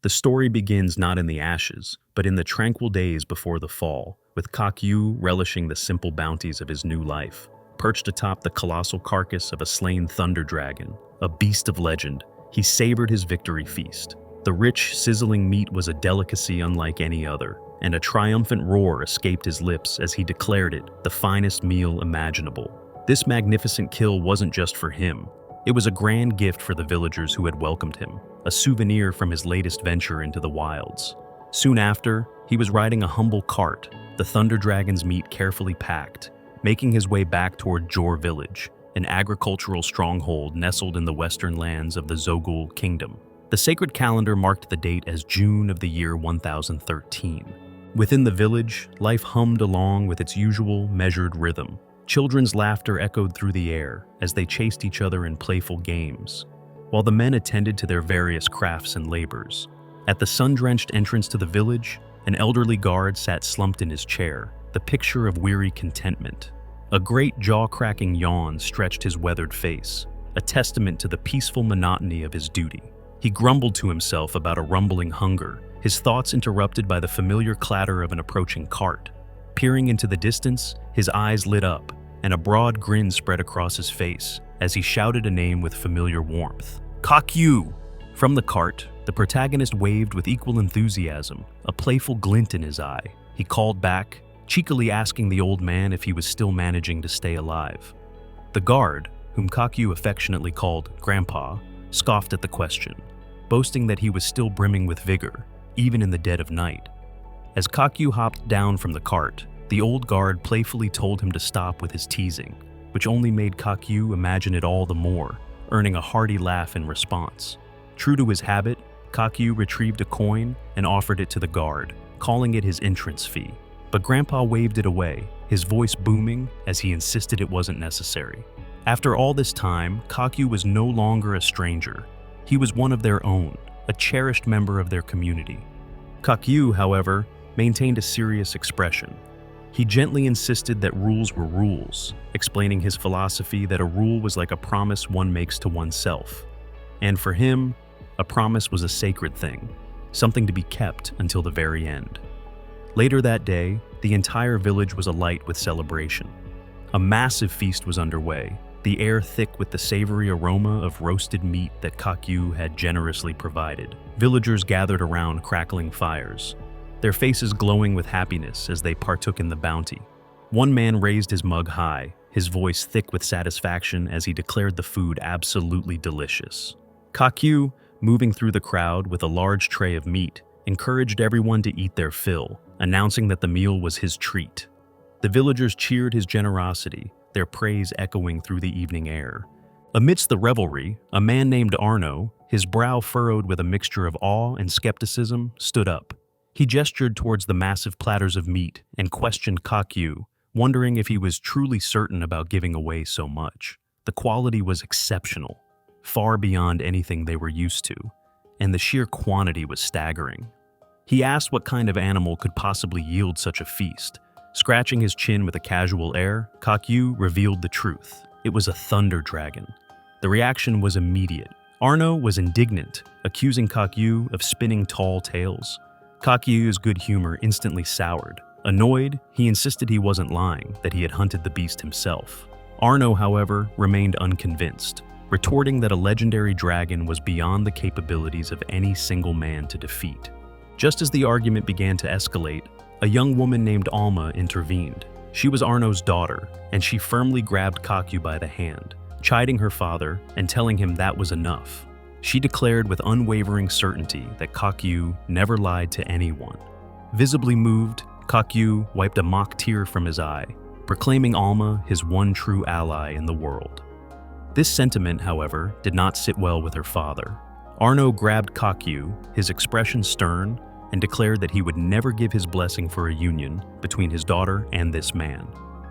The story begins not in the ashes, but in the tranquil days before the fall, with Kakyu relishing the simple bounties of his new life. Perched atop the colossal carcass of a slain thunder dragon, a beast of legend, he savored his victory feast. The rich, sizzling meat was a delicacy unlike any other, and a triumphant roar escaped his lips as he declared it the finest meal imaginable. This magnificent kill wasn't just for him. It was a grand gift for the villagers who had welcomed him, a souvenir from his latest venture into the wilds. Soon after, he was riding a humble cart, the thunder dragon's meat carefully packed, making his way back toward Jor village, an agricultural stronghold nestled in the western lands of the Zogul kingdom. The sacred calendar marked the date as June of the year 1013. Within the village, life hummed along with its usual measured rhythm. Children's laughter echoed through the air as they chased each other in playful games, while the men attended to their various crafts and labors. At the sun-drenched entrance to the village, an elderly guard sat slumped in his chair, the picture of weary contentment. A great jaw-cracking yawn stretched his weathered face, a testament to the peaceful monotony of his duty. He grumbled to himself about a rumbling hunger, his thoughts interrupted by the familiar clatter of an approaching cart. Peering into the distance, his eyes lit up, and a broad grin spread across his face as he shouted a name with familiar warmth. Kakyu! From the cart, the protagonist waved with equal enthusiasm, a playful glint in his eye. He called back, cheekily asking the old man if he was still managing to stay alive. The guard, whom Kakyu affectionately called Grandpa, scoffed at the question, boasting that he was still brimming with vigor, even in the dead of night. As Kakyu hopped down from the cart, the old guard playfully told him to stop with his teasing, which only made Kakyu imagine it all the more, earning a hearty laugh in response. True to his habit, Kakyu retrieved a coin and offered it to the guard, calling it his entrance fee. But Grandpa waved it away, his voice booming as he insisted it wasn't necessary. After all this time, Kakyu was no longer a stranger. He was one of their own, a cherished member of their community. Kakyu, however, maintained a serious expression. He gently insisted that rules were rules, explaining his philosophy that a rule was like a promise one makes to oneself. And for him, a promise was a sacred thing, something to be kept until the very end. Later that day, the entire village was alight with celebration. A massive feast was underway, the air thick with the savory aroma of roasted meat that Kakyu had generously provided. Villagers gathered around crackling fires, their faces glowing with happiness as they partook in the bounty. One man raised his mug high, his voice thick with satisfaction as he declared the food absolutely delicious. Kakyu, moving through the crowd with a large tray of meat, encouraged everyone to eat their fill, announcing that the meal was his treat. The villagers cheered his generosity, their praise echoing through the evening air. Amidst the revelry, a man named Arno, his brow furrowed with a mixture of awe and skepticism, stood up. He gestured towards the massive platters of meat and questioned Kakyu, wondering if he was truly certain about giving away so much. The quality was exceptional, far beyond anything they were used to, and the sheer quantity was staggering. He asked what kind of animal could possibly yield such a feast. Scratching his chin with a casual air, Kakyu revealed the truth. It was a thunder dragon. The reaction was immediate. Arno was indignant, accusing Kakyu of spinning tall tales. Kakyu's good humor instantly soured. Annoyed, he insisted he wasn't lying, that he had hunted the beast himself. Arno, however, remained unconvinced, retorting that a legendary dragon was beyond the capabilities of any single man to defeat. Just as the argument began to escalate, a young woman named Alma intervened. She was Arno's daughter, and she firmly grabbed Kakyu by the hand, chiding her father and telling him that was enough. She declared with unwavering certainty that Kakyu never lied to anyone. Visibly moved, Kakyu wiped a mock tear from his eye, proclaiming Alma his one true ally in the world. This sentiment, however, did not sit well with her father. Arno grabbed Kakyu, his expression stern, and declared that he would never give his blessing for a union between his daughter and this man.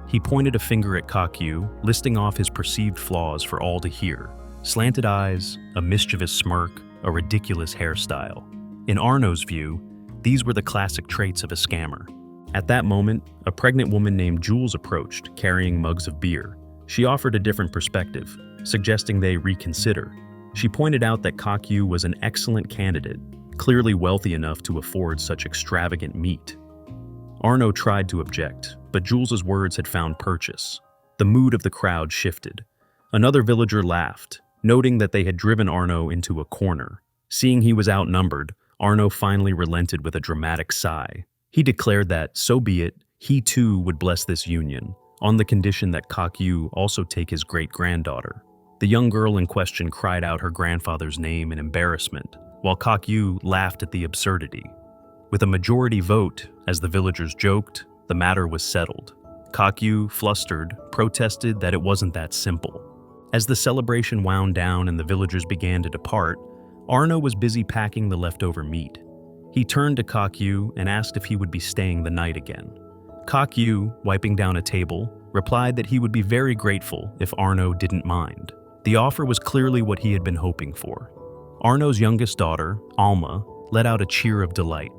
He pointed a finger at Kakyu, listing off his perceived flaws for all to hear: slanted eyes, a mischievous smirk, a ridiculous hairstyle. In Arno's view, these were the classic traits of a scammer. At that moment, a pregnant woman named Jules approached, carrying mugs of beer. She offered a different perspective, suggesting they reconsider. She pointed out that Kakyu was an excellent candidate, clearly wealthy enough to afford such extravagant meat. Arno tried to object, but Jules's words had found purchase. The mood of the crowd shifted. Another villager laughed, noting that they had driven Arno into a corner. Seeing he was outnumbered, Arno finally relented with a dramatic sigh. He declared that, so be it, he too would bless this union, on the condition that Kakyu also take his great-granddaughter. The young girl in question cried out her grandfather's name in embarrassment, while Kakyu laughed at the absurdity. With a majority vote, as the villagers joked, the matter was settled. Kakyu, flustered, protested that it wasn't that simple. As the celebration wound down and the villagers began to depart, Arno was busy packing the leftover meat. He turned to Kakyu and asked if he would be staying the night again. Kakyu, wiping down a table, replied that he would be very grateful if Arno didn't mind. The offer was clearly what he had been hoping for. Arno's youngest daughter, Alma, let out a cheer of delight.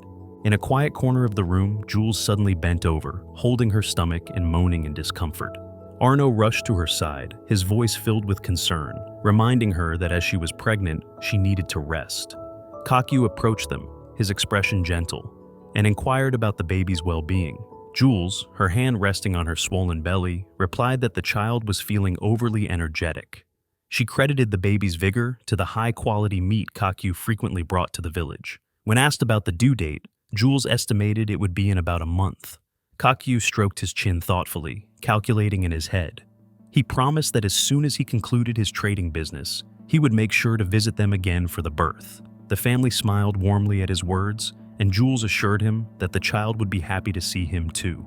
In a quiet corner of the room, Jules suddenly bent over, holding her stomach and moaning in discomfort. Arno rushed to her side, his voice filled with concern, reminding her that as she was pregnant, she needed to rest. Kakyu approached them, his expression gentle, and inquired about the baby's well-being. Jules, her hand resting on her swollen belly, replied that the child was feeling overly energetic. She credited the baby's vigor to the high-quality meat Kakyu frequently brought to the village. When asked about the due date, Jules estimated it would be in about a month. Kakyu stroked his chin thoughtfully, calculating in his head. He promised that as soon as he concluded his trading business, he would make sure to visit them again for the birth. The family smiled warmly at his words, and Jules assured him that the child would be happy to see him too.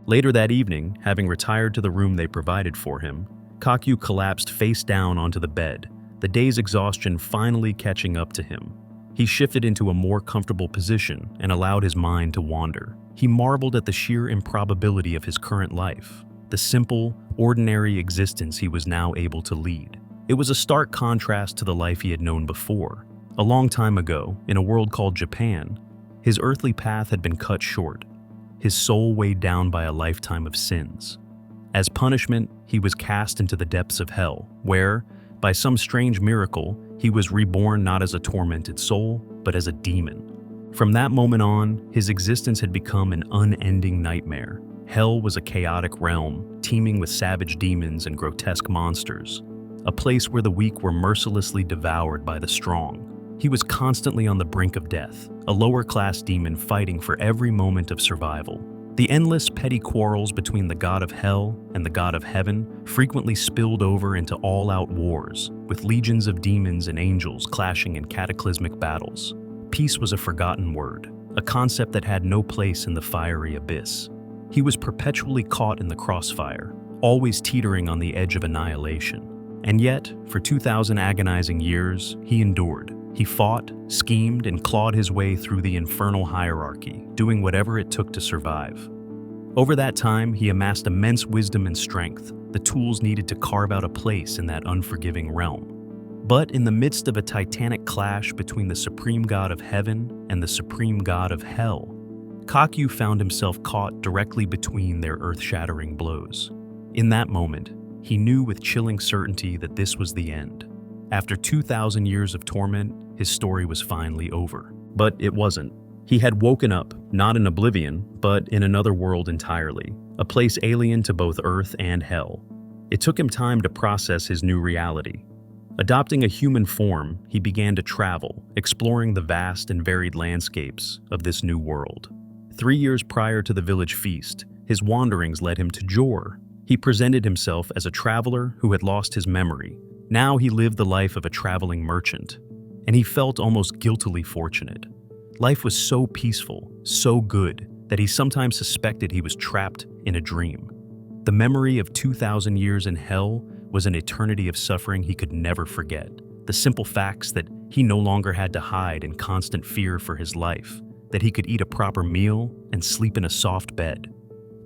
Later that evening, having retired to the room they provided for him, Kakyu collapsed face down onto the bed, the day's exhaustion finally catching up to him. He shifted into a more comfortable position and allowed his mind to wander. He marveled at the sheer improbability of his current life, the simple, ordinary existence he was now able to lead. It was a stark contrast to the life he had known before. A long time ago, in a world called Japan, his earthly path had been cut short, his soul weighed down by a lifetime of sins. As punishment, he was cast into the depths of hell, where, by some strange miracle, he was reborn not as a tormented soul, but as a demon. From that moment on, his existence had become an unending nightmare. Hell was a chaotic realm, teeming with savage demons and grotesque monsters, a place where the weak were mercilessly devoured by the strong. He was constantly on the brink of death, a lower-class demon fighting for every moment of survival. The endless petty quarrels between the god of hell and the god of heaven frequently spilled over into all-out wars, with legions of demons and angels clashing in cataclysmic battles. Peace was a forgotten word, a concept that had no place in the fiery abyss. He was perpetually caught in the crossfire, always teetering on the edge of annihilation. And yet, for 2,000 agonizing years, he endured. He fought, schemed, and clawed his way through the infernal hierarchy, doing whatever it took to survive. Over that time, he amassed immense wisdom and strength, the tools needed to carve out a place in that unforgiving realm. But in the midst of a titanic clash between the supreme god of heaven and the supreme god of hell, Kakyu found himself caught directly between their earth-shattering blows. In that moment, he knew with chilling certainty that this was the end. After 2,000 years of torment, his story was finally over. But it wasn't. He had woken up, not in oblivion, but in another world entirely, a place alien to both Earth and Hell. It took him time to process his new reality. Adopting a human form, he began to travel, exploring the vast and varied landscapes of this new world. 3 years prior to the village feast, his wanderings led him to Jor. He presented himself as a traveler who had lost his memory. Now he lived the life of a traveling merchant, and he felt almost guiltily fortunate. Life was so peaceful, so good, that he sometimes suspected he was trapped in a dream. The memory of 2,000 years in hell was an eternity of suffering he could never forget. The simple facts that he no longer had to hide in constant fear for his life, that he could eat a proper meal and sleep in a soft bed.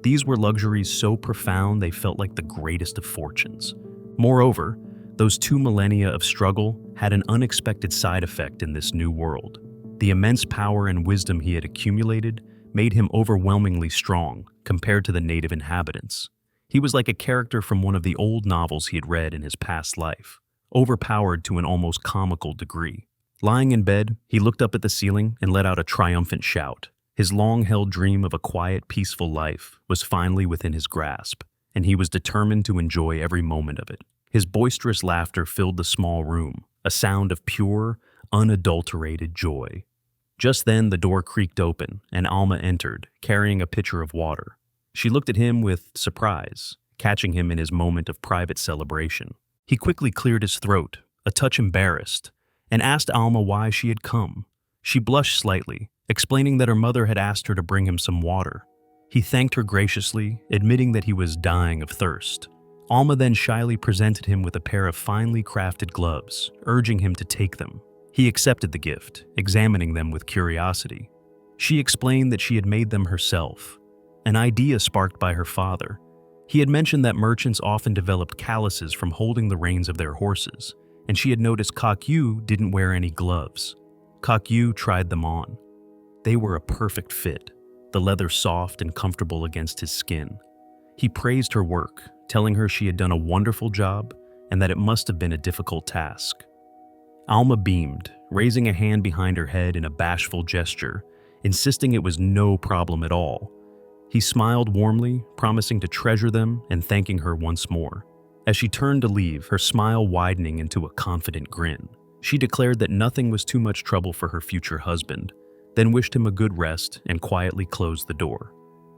These were luxuries so profound they felt like the greatest of fortunes. Moreover, those 2 millennia of struggle had an unexpected side effect in this new world. The immense power and wisdom he had accumulated made him overwhelmingly strong compared to the native inhabitants. He was like a character from one of the old novels he had read in his past life, overpowered to an almost comical degree. Lying in bed, he looked up at the ceiling and let out a triumphant shout. His long-held dream of a quiet, peaceful life was finally within his grasp, and he was determined to enjoy every moment of it. His boisterous laughter filled the small room, a sound of pure, unadulterated joy. Just then, the door creaked open, and Alma entered, carrying a pitcher of water. She looked at him with surprise, catching him in his moment of private celebration. He quickly cleared his throat, a touch embarrassed, and asked Alma why she had come. She blushed slightly, explaining that her mother had asked her to bring him some water. He thanked her graciously, admitting that he was dying of thirst. Alma then shyly presented him with a pair of finely crafted gloves, urging him to take them. He accepted the gift, examining them with curiosity. She explained that she had made them herself, an idea sparked by her father. He had mentioned that merchants often developed calluses from holding the reins of their horses, and she had noticed Kakyu didn't wear any gloves. Kakyu tried them on. They were a perfect fit, the leather soft and comfortable against his skin. He praised her work, telling her she had done a wonderful job and that it must have been a difficult task. Alma beamed, raising a hand behind her head in a bashful gesture, insisting it was no problem at all. He smiled warmly, promising to treasure them and thanking her once more. As she turned to leave, her smile widening into a confident grin. She declared that nothing was too much trouble for her future husband, then wished him a good rest and quietly closed the door.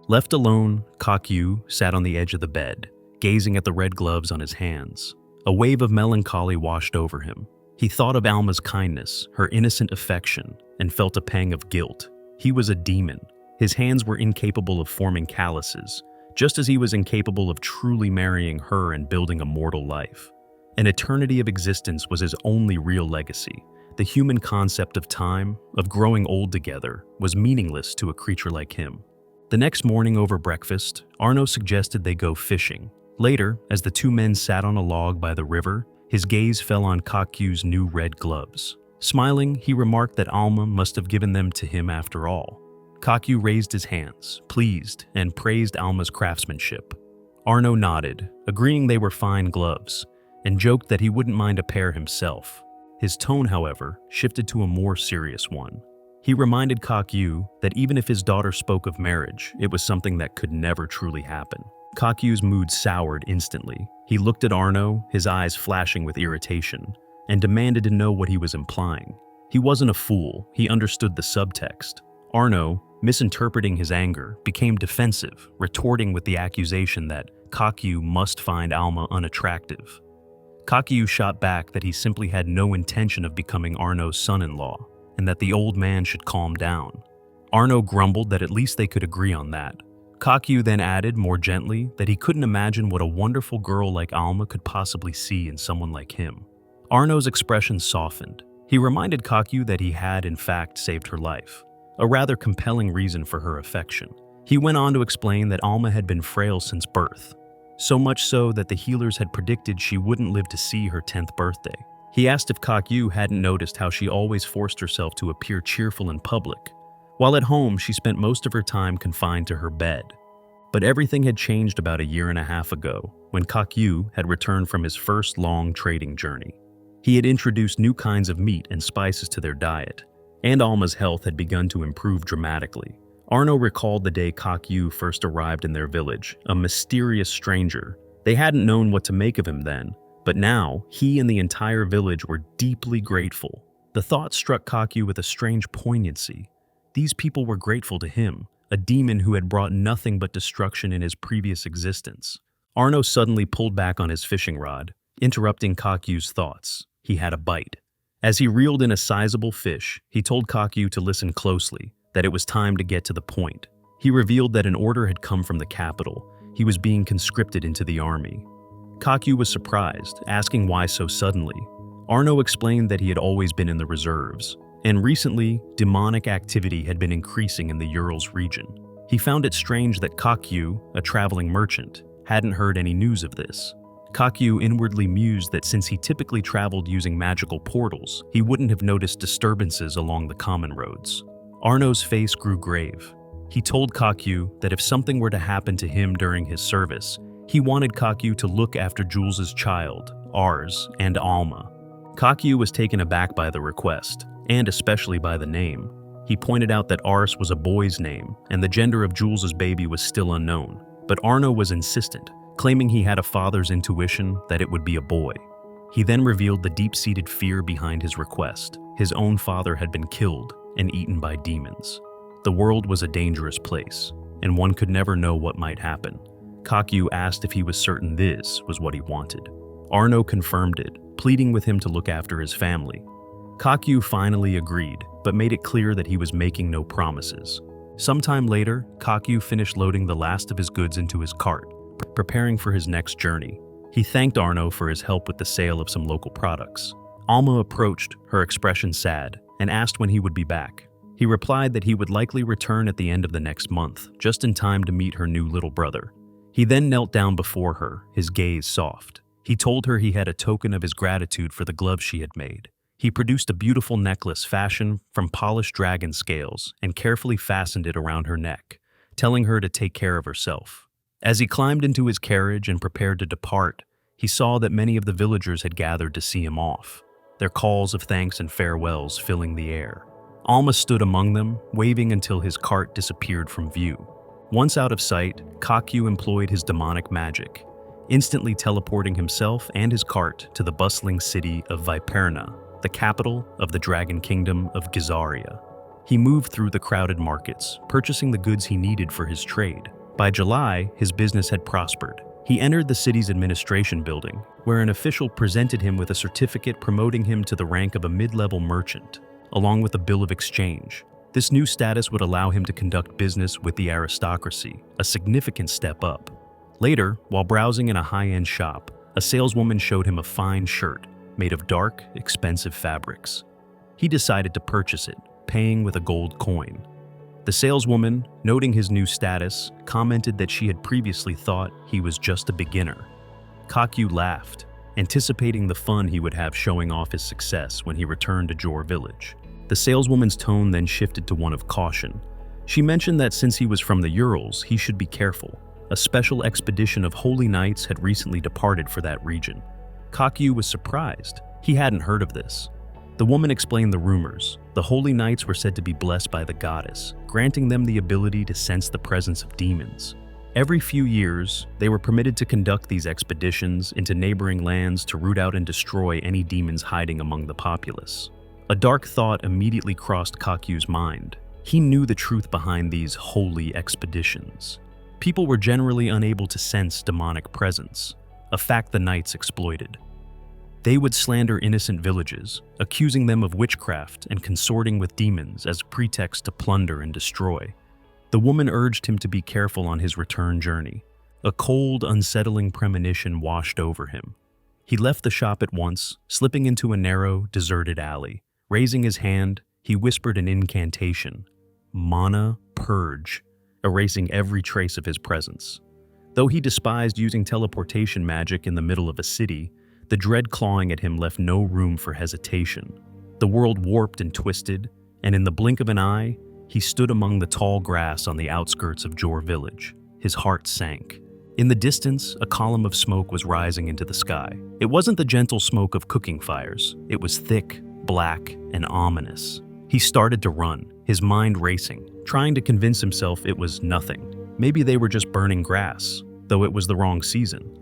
Left alone, Kakyu sat on the edge of the bed, gazing at the red gloves on his hands. A wave of melancholy washed over him. He thought of Alma's kindness, her innocent affection, and felt a pang of guilt. He was a demon. His hands were incapable of forming calluses, just as he was incapable of truly marrying her and building a mortal life. An eternity of existence was his only real legacy. The human concept of time, of growing old together, was meaningless to a creature like him. The next morning over breakfast, Arno suggested they go fishing. Later, as the two men sat on a log by the river, his gaze fell on Kakyu's new red gloves. Smiling, he remarked that Alma must have given them to him after all. Kakyu raised his hands, pleased, and praised Alma's craftsmanship. Arno nodded, agreeing they were fine gloves, and joked that he wouldn't mind a pair himself. His tone, however, shifted to a more serious one. He reminded Kakyu that even if his daughter spoke of marriage, it was something that could never truly happen. Kakyu's mood soured instantly. He looked at Arno, his eyes flashing with irritation, and demanded to know what he was implying. He wasn't a fool, he understood the subtext. Arno, misinterpreting his anger, became defensive, retorting with the accusation that Kakyu must find Alma unattractive. Kakyu shot back that he simply had no intention of becoming Arno's son-in-law, and that the old man should calm down. Arno grumbled that at least they could agree on that. Kakyu then added, more gently, that he couldn't imagine what a wonderful girl like Alma could possibly see in someone like him. Arno's expression softened. He reminded Kakyu that he had, in fact, saved her life, a rather compelling reason for her affection. He went on to explain that Alma had been frail since birth, so much so that the healers had predicted she wouldn't live to see her 10th birthday. He asked if Kakyu hadn't noticed how she always forced herself to appear cheerful in public. While at home, she spent most of her time confined to her bed. But everything had changed about a year and a half ago, when Kakyu had returned from his first long trading journey. He had introduced new kinds of meat and spices to their diet, and Alma's health had begun to improve dramatically. Arno recalled the day Kakyu first arrived in their village, a mysterious stranger. They hadn't known what to make of him then, but now he and the entire village were deeply grateful. The thought struck Kakyu with a strange poignancy. These people were grateful to him, a demon who had brought nothing but destruction in his previous existence. Arno suddenly pulled back on his fishing rod, interrupting Kakyu's thoughts. He had a bite. As he reeled in a sizable fish, he told Kakyu to listen closely, that it was time to get to the point. He revealed that an order had come from the capital. He was being conscripted into the army. Kakyu was surprised, asking why so suddenly. Arno explained that he had always been in the reserves, and recently, demonic activity had been increasing in the Urals region. He found it strange that Kakyu, a traveling merchant, hadn't heard any news of this. Kakyu inwardly mused that since he typically traveled using magical portals, he wouldn't have noticed disturbances along the common roads. Arno's face grew grave. He told Kakyu that if something were to happen to him during his service, he wanted Kakyu to look after Jules's child, ours, and Alma. Kakyu was taken aback by the request, and especially by the name. He pointed out that Ars was a boy's name, and the gender of Jules's baby was still unknown. But Arno was insistent, claiming he had a father's intuition that it would be a boy. He then revealed the deep-seated fear behind his request. His own father had been killed and eaten by demons. The world was a dangerous place, and one could never know what might happen. Kakyu asked if he was certain this was what he wanted. Arno confirmed it, pleading with him to look after his family. Kakyu finally agreed, but made it clear that he was making no promises. Sometime later, Kakyu finished loading the last of his goods into his cart, preparing for his next journey. He thanked Arno for his help with the sale of some local products. Alma approached, her expression sad, and asked when he would be back. He replied that he would likely return at the end of the next month, just in time to meet her new little brother. He then knelt down before her, his gaze soft. He told her he had a token of his gratitude for the gloves she had made. He produced a beautiful necklace fashioned from polished dragon scales and carefully fastened it around her neck, telling her to take care of herself. As he climbed into his carriage and prepared to depart, he saw that many of the villagers had gathered to see him off, their calls of thanks and farewells filling the air. Alma stood among them, waving until his cart disappeared from view. Once out of sight, Kakyu employed his demonic magic, instantly teleporting himself and his cart to the bustling city of Viperna, the capital of the Dragon Kingdom of Gizaria. He moved through the crowded markets, purchasing the goods he needed for his trade. By July, his business had prospered. He entered the city's administration building, where an official presented him with a certificate promoting him to the rank of a mid-level merchant, along with a bill of exchange. This new status would allow him to conduct business with the aristocracy, a significant step up. Later, while browsing in a high-end shop, a saleswoman showed him a fine shirt made of dark, expensive fabrics. He decided to purchase it, paying with a gold coin. The saleswoman, noting his new status, commented that she had previously thought he was just a beginner. Kakyu laughed, anticipating the fun he would have showing off his success when he returned to Jor Village. The saleswoman's tone then shifted to one of caution. She mentioned that since he was from the Urals, he should be careful. A special expedition of holy knights had recently departed for that region. Kakyu was surprised. He hadn't heard of this. The woman explained the rumors. The holy knights were said to be blessed by the goddess, granting them the ability to sense the presence of demons. Every few years, they were permitted to conduct these expeditions into neighboring lands to root out and destroy any demons hiding among the populace. A dark thought immediately crossed Kakyu's mind. He knew the truth behind these holy expeditions. People were generally unable to sense demonic presence, a fact the knights exploited. They would slander innocent villages, accusing them of witchcraft and consorting with demons as a pretext to plunder and destroy. The woman urged him to be careful on his return journey. A cold, unsettling premonition washed over him. He left the shop at once, slipping into a narrow, deserted alley. Raising his hand, he whispered an incantation, Mana Purge, erasing every trace of his presence. Though he despised using teleportation magic in the middle of a city, the dread clawing at him left no room for hesitation. The world warped and twisted, and in the blink of an eye, he stood among the tall grass on the outskirts of Jor Village. His heart sank. In the distance, a column of smoke was rising into the sky. It wasn't the gentle smoke of cooking fires. It was thick, black, and ominous. He started to run, his mind racing, trying to convince himself it was nothing. Maybe they were just burning grass, though it was the wrong season.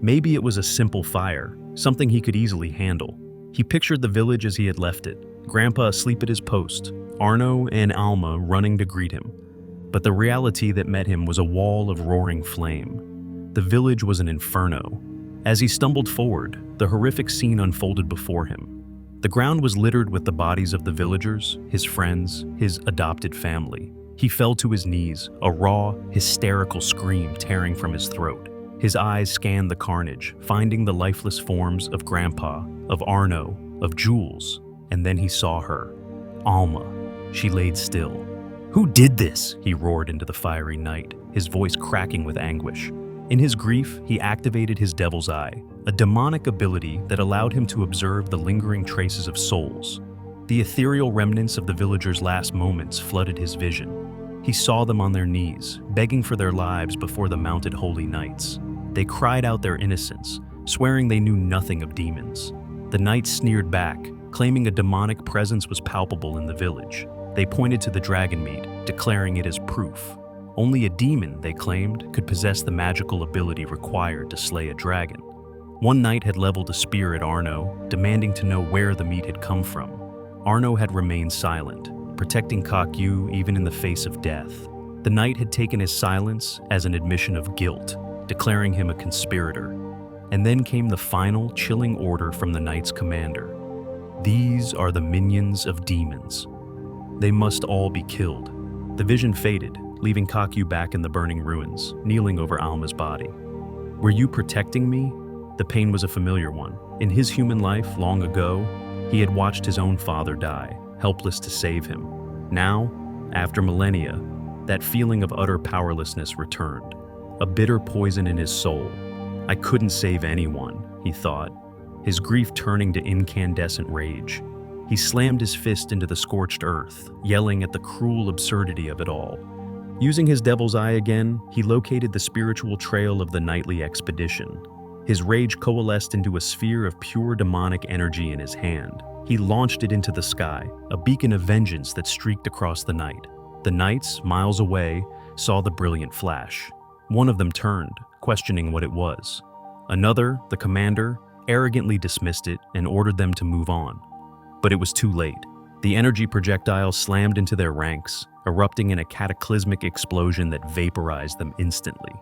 Maybe it was a simple fire, something he could easily handle. He pictured the village as he had left it, Grandpa asleep at his post, Arno and Alma running to greet him. But the reality that met him was a wall of roaring flame. The village was an inferno. As he stumbled forward, the horrific scene unfolded before him. The ground was littered with the bodies of the villagers, his friends, his adopted family. He fell to his knees, a raw, hysterical scream tearing from his throat. His eyes scanned the carnage, finding the lifeless forms of Grandpa, of Arno, of Jules, and then he saw her. Alma. She laid still. "Who did this?" he roared into the fiery night, his voice cracking with anguish. In his grief, he activated his devil's eye, a demonic ability that allowed him to observe the lingering traces of souls. The ethereal remnants of the villagers' last moments flooded his vision. He saw them on their knees, begging for their lives before the mounted holy knights. They cried out their innocence, swearing they knew nothing of demons. The knights sneered back, claiming a demonic presence was palpable in the village. They pointed to the dragon meat, declaring it as proof. Only a demon, they claimed, could possess the magical ability required to slay a dragon. One knight had leveled a spear at Arno, demanding to know where the meat had come from. Arno had remained silent, protecting Kakyu even in the face of death. The knight had taken his silence as an admission of guilt, declaring him a conspirator. And then came the final, chilling order from the knight's commander. These are the minions of demons. They must all be killed. The vision faded, leaving Kakyu back in the burning ruins, kneeling over Alma's body. Were you protecting me? The pain was a familiar one. In his human life, long ago, he had watched his own father die, helpless to save him. Now, after millennia, that feeling of utter powerlessness returned, a bitter poison in his soul. I couldn't save anyone, he thought, his grief turning to incandescent rage. He slammed his fist into the scorched earth, yelling at the cruel absurdity of it all. Using his devil's eye again, he located the spiritual trail of the nightly expedition. His rage coalesced into a sphere of pure demonic energy in his hand. He launched it into the sky, a beacon of vengeance that streaked across the night. The knights, miles away, saw the brilliant flash. One of them turned, questioning what it was. Another, the commander, arrogantly dismissed it and ordered them to move on. But it was too late. The energy projectile slammed into their ranks, erupting in a cataclysmic explosion that vaporized them instantly.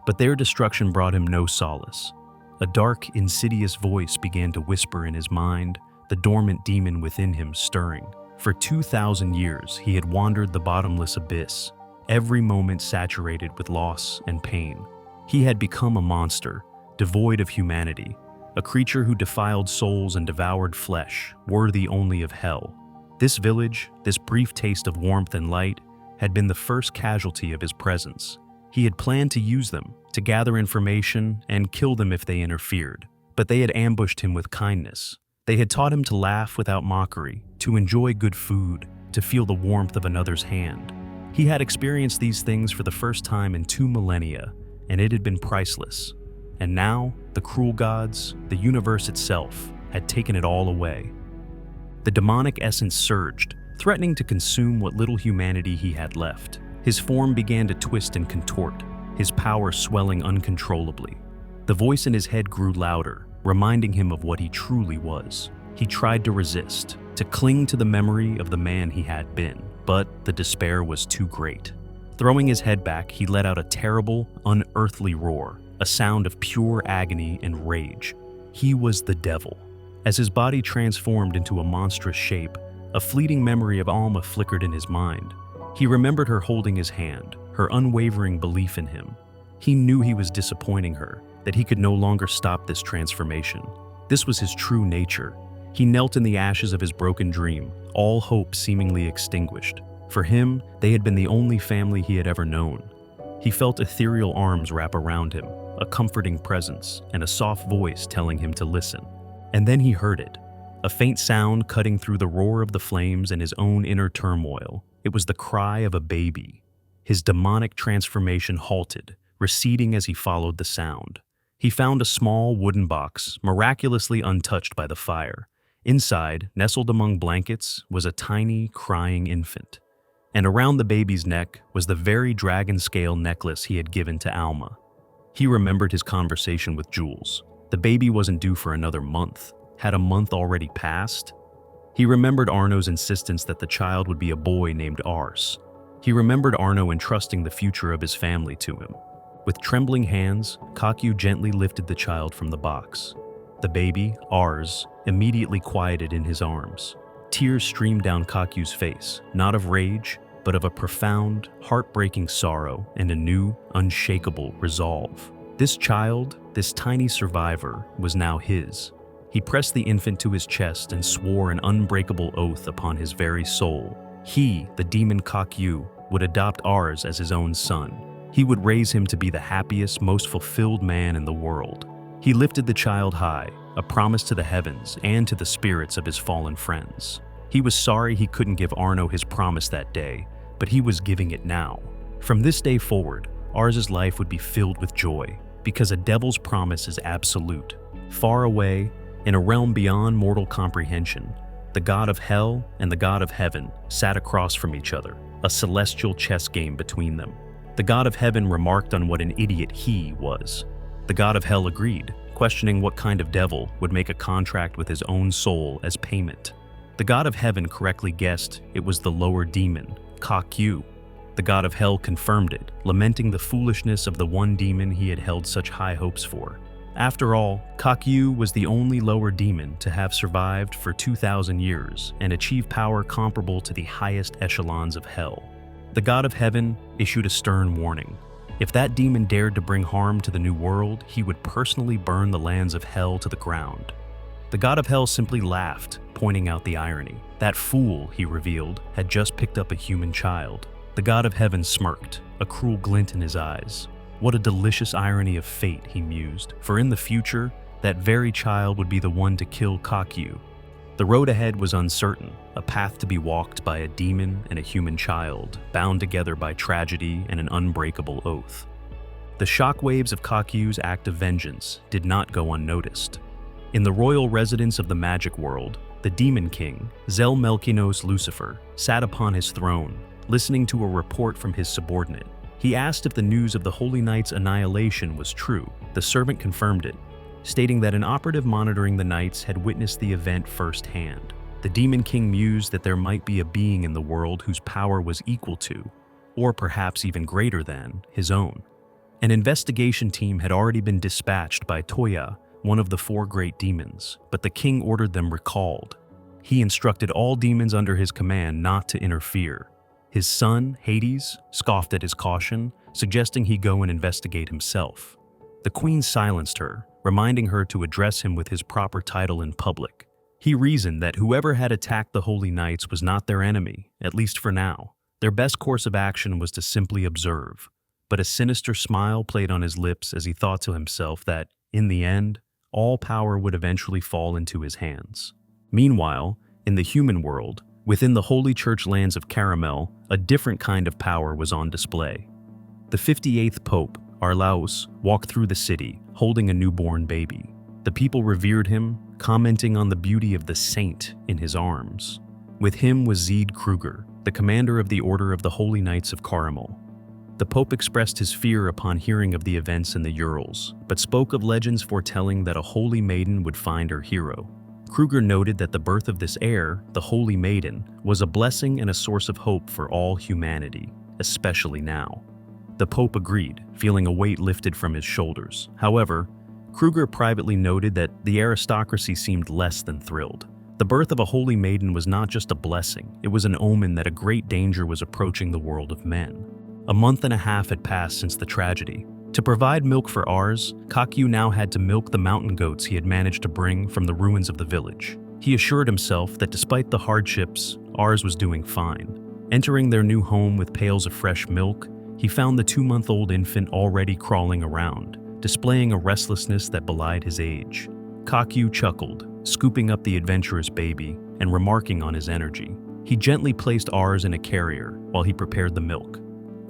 But their destruction brought him no solace. A dark, insidious voice began to whisper in his mind, the dormant demon within him stirring. For 2,000 years, he had wandered the bottomless abyss, every moment saturated with loss and pain. He had become a monster, devoid of humanity, a creature who defiled souls and devoured flesh, worthy only of hell. This village, this brief taste of warmth and light, had been the first casualty of his presence. He had planned to use them, to gather information and kill them if they interfered. But they had ambushed him with kindness. They had taught him to laugh without mockery, to enjoy good food, to feel the warmth of another's hand. He had experienced these things for the first time in 2 millennia, and it had been priceless. And now, the cruel gods, the universe itself, had taken it all away. The demonic essence surged, threatening to consume what little humanity he had left. His form began to twist and contort, his power swelling uncontrollably. The voice in his head grew louder, reminding him of what he truly was. He tried to resist, to cling to the memory of the man he had been, but the despair was too great. Throwing his head back, he let out a terrible, unearthly roar, a sound of pure agony and rage. He was the devil. As his body transformed into a monstrous shape, a fleeting memory of Alma flickered in his mind. He remembered her holding his hand, her unwavering belief in him. He knew he was disappointing her, that he could no longer stop this transformation. This was his true nature. He knelt in the ashes of his broken dream, all hope seemingly extinguished. For him, they had been the only family he had ever known. He felt ethereal arms wrap around him, a comforting presence, and a soft voice telling him to listen. And then he heard it, a faint sound cutting through the roar of the flames and his own inner turmoil. It was the cry of a baby. His demonic transformation halted, receding as he followed the sound. He found a small wooden box, miraculously untouched by the fire. Inside, nestled among blankets, was a tiny, crying infant. And around the baby's neck was the very dragon-scale necklace he had given to Alma. He remembered his conversation with Jules. The baby wasn't due for another month. Had a month already passed? He remembered Arno's insistence that the child would be a boy named Ars. He remembered Arno entrusting the future of his family to him. With trembling hands, Kakyu gently lifted the child from the box. The baby, Ars, immediately quieted in his arms. Tears streamed down Kakyu's face, not of rage, but of a profound, heartbreaking sorrow and a new, unshakable resolve. This child, this tiny survivor, was now his. He pressed the infant to his chest and swore an unbreakable oath upon his very soul. He, the demon Kakyu, would adopt Ars as his own son. He would raise him to be the happiest, most fulfilled man in the world. He lifted the child high, a promise to the heavens and to the spirits of his fallen friends. He was sorry he couldn't give Arno his promise that day, but he was giving it now. From this day forward, Ars's life would be filled with joy, because a devil's promise is absolute. Far away, In a realm beyond mortal comprehension, the god of hell and the god of heaven sat across from each other, a celestial chess game between them. The god of heaven remarked on what an idiot he was. The god of hell agreed, questioning what kind of devil would make a contract with his own soul as payment. The god of heaven correctly guessed it was the lower demon, Ka-Kyu. The god of hell confirmed it, lamenting the foolishness of the one demon he had held such high hopes for. After all, Ka-Kyu was the only lower demon to have survived for 2,000 years and achieve power comparable to the highest echelons of hell. The god of heaven issued a stern warning. If that demon dared to bring harm to the new world, he would personally burn the lands of hell to the ground. The god of hell simply laughed, pointing out the irony. That fool, he revealed, had just picked up a human child. The god of heaven smirked, a cruel glint in his eyes. What a delicious irony of fate, he mused, for in the future, that very child would be the one to kill Ka-Kyu. The road ahead was uncertain, a path to be walked by a demon and a human child, bound together by tragedy and an unbreakable oath. The shockwaves of Ka-Kyu's act of vengeance did not go unnoticed. In the royal residence of the magic world, the demon king, Zelmelkinos Lucifer, sat upon his throne, listening to a report from his subordinate. He asked if the news of the Holy Knight's annihilation was true. The servant confirmed it, stating that an operative monitoring the Knights had witnessed the event firsthand. The Demon King mused that there might be a being in the world whose power was equal to, or perhaps even greater than, his own. An investigation team had already been dispatched by Toya, one of the 4 great demons, but the king ordered them recalled. He instructed all demons under his command not to interfere. His son, Hades, scoffed at his caution, suggesting he go and investigate himself. The queen silenced her, reminding her to address him with his proper title in public. He reasoned that whoever had attacked the Holy Knights was not their enemy, at least for now. Their best course of action was to simply observe. But a sinister smile played on his lips as he thought to himself that, in the end, all power would eventually fall into his hands. Meanwhile, in the human world, within the Holy Church lands of Caramel, a different kind of power was on display. The 58th Pope, Arlaus, walked through the city, holding a newborn baby. The people revered him, commenting on the beauty of the saint in his arms. With him was Zeed Kruger, the commander of the Order of the Holy Knights of Caramel. The Pope expressed his fear upon hearing of the events in the Urals, but spoke of legends foretelling that a holy maiden would find her hero. Kruger noted that the birth of this heir, the Holy Maiden, was a blessing and a source of hope for all humanity, especially now. The Pope agreed, feeling a weight lifted from his shoulders. However, Kruger privately noted that the aristocracy seemed less than thrilled. The birth of a holy maiden was not just a blessing, it was an omen that a great danger was approaching the world of men. A month and a half had passed since the tragedy. To provide milk for Ars, Ka-Kyu now had to milk the mountain goats he had managed to bring from the ruins of the village. He assured himself that despite the hardships, Ars was doing fine. Entering their new home with pails of fresh milk, he found the 2-month-old infant already crawling around, displaying a restlessness that belied his age. Ka-Kyu chuckled, scooping up the adventurous baby and remarking on his energy. He gently placed Ars in a carrier while he prepared the milk.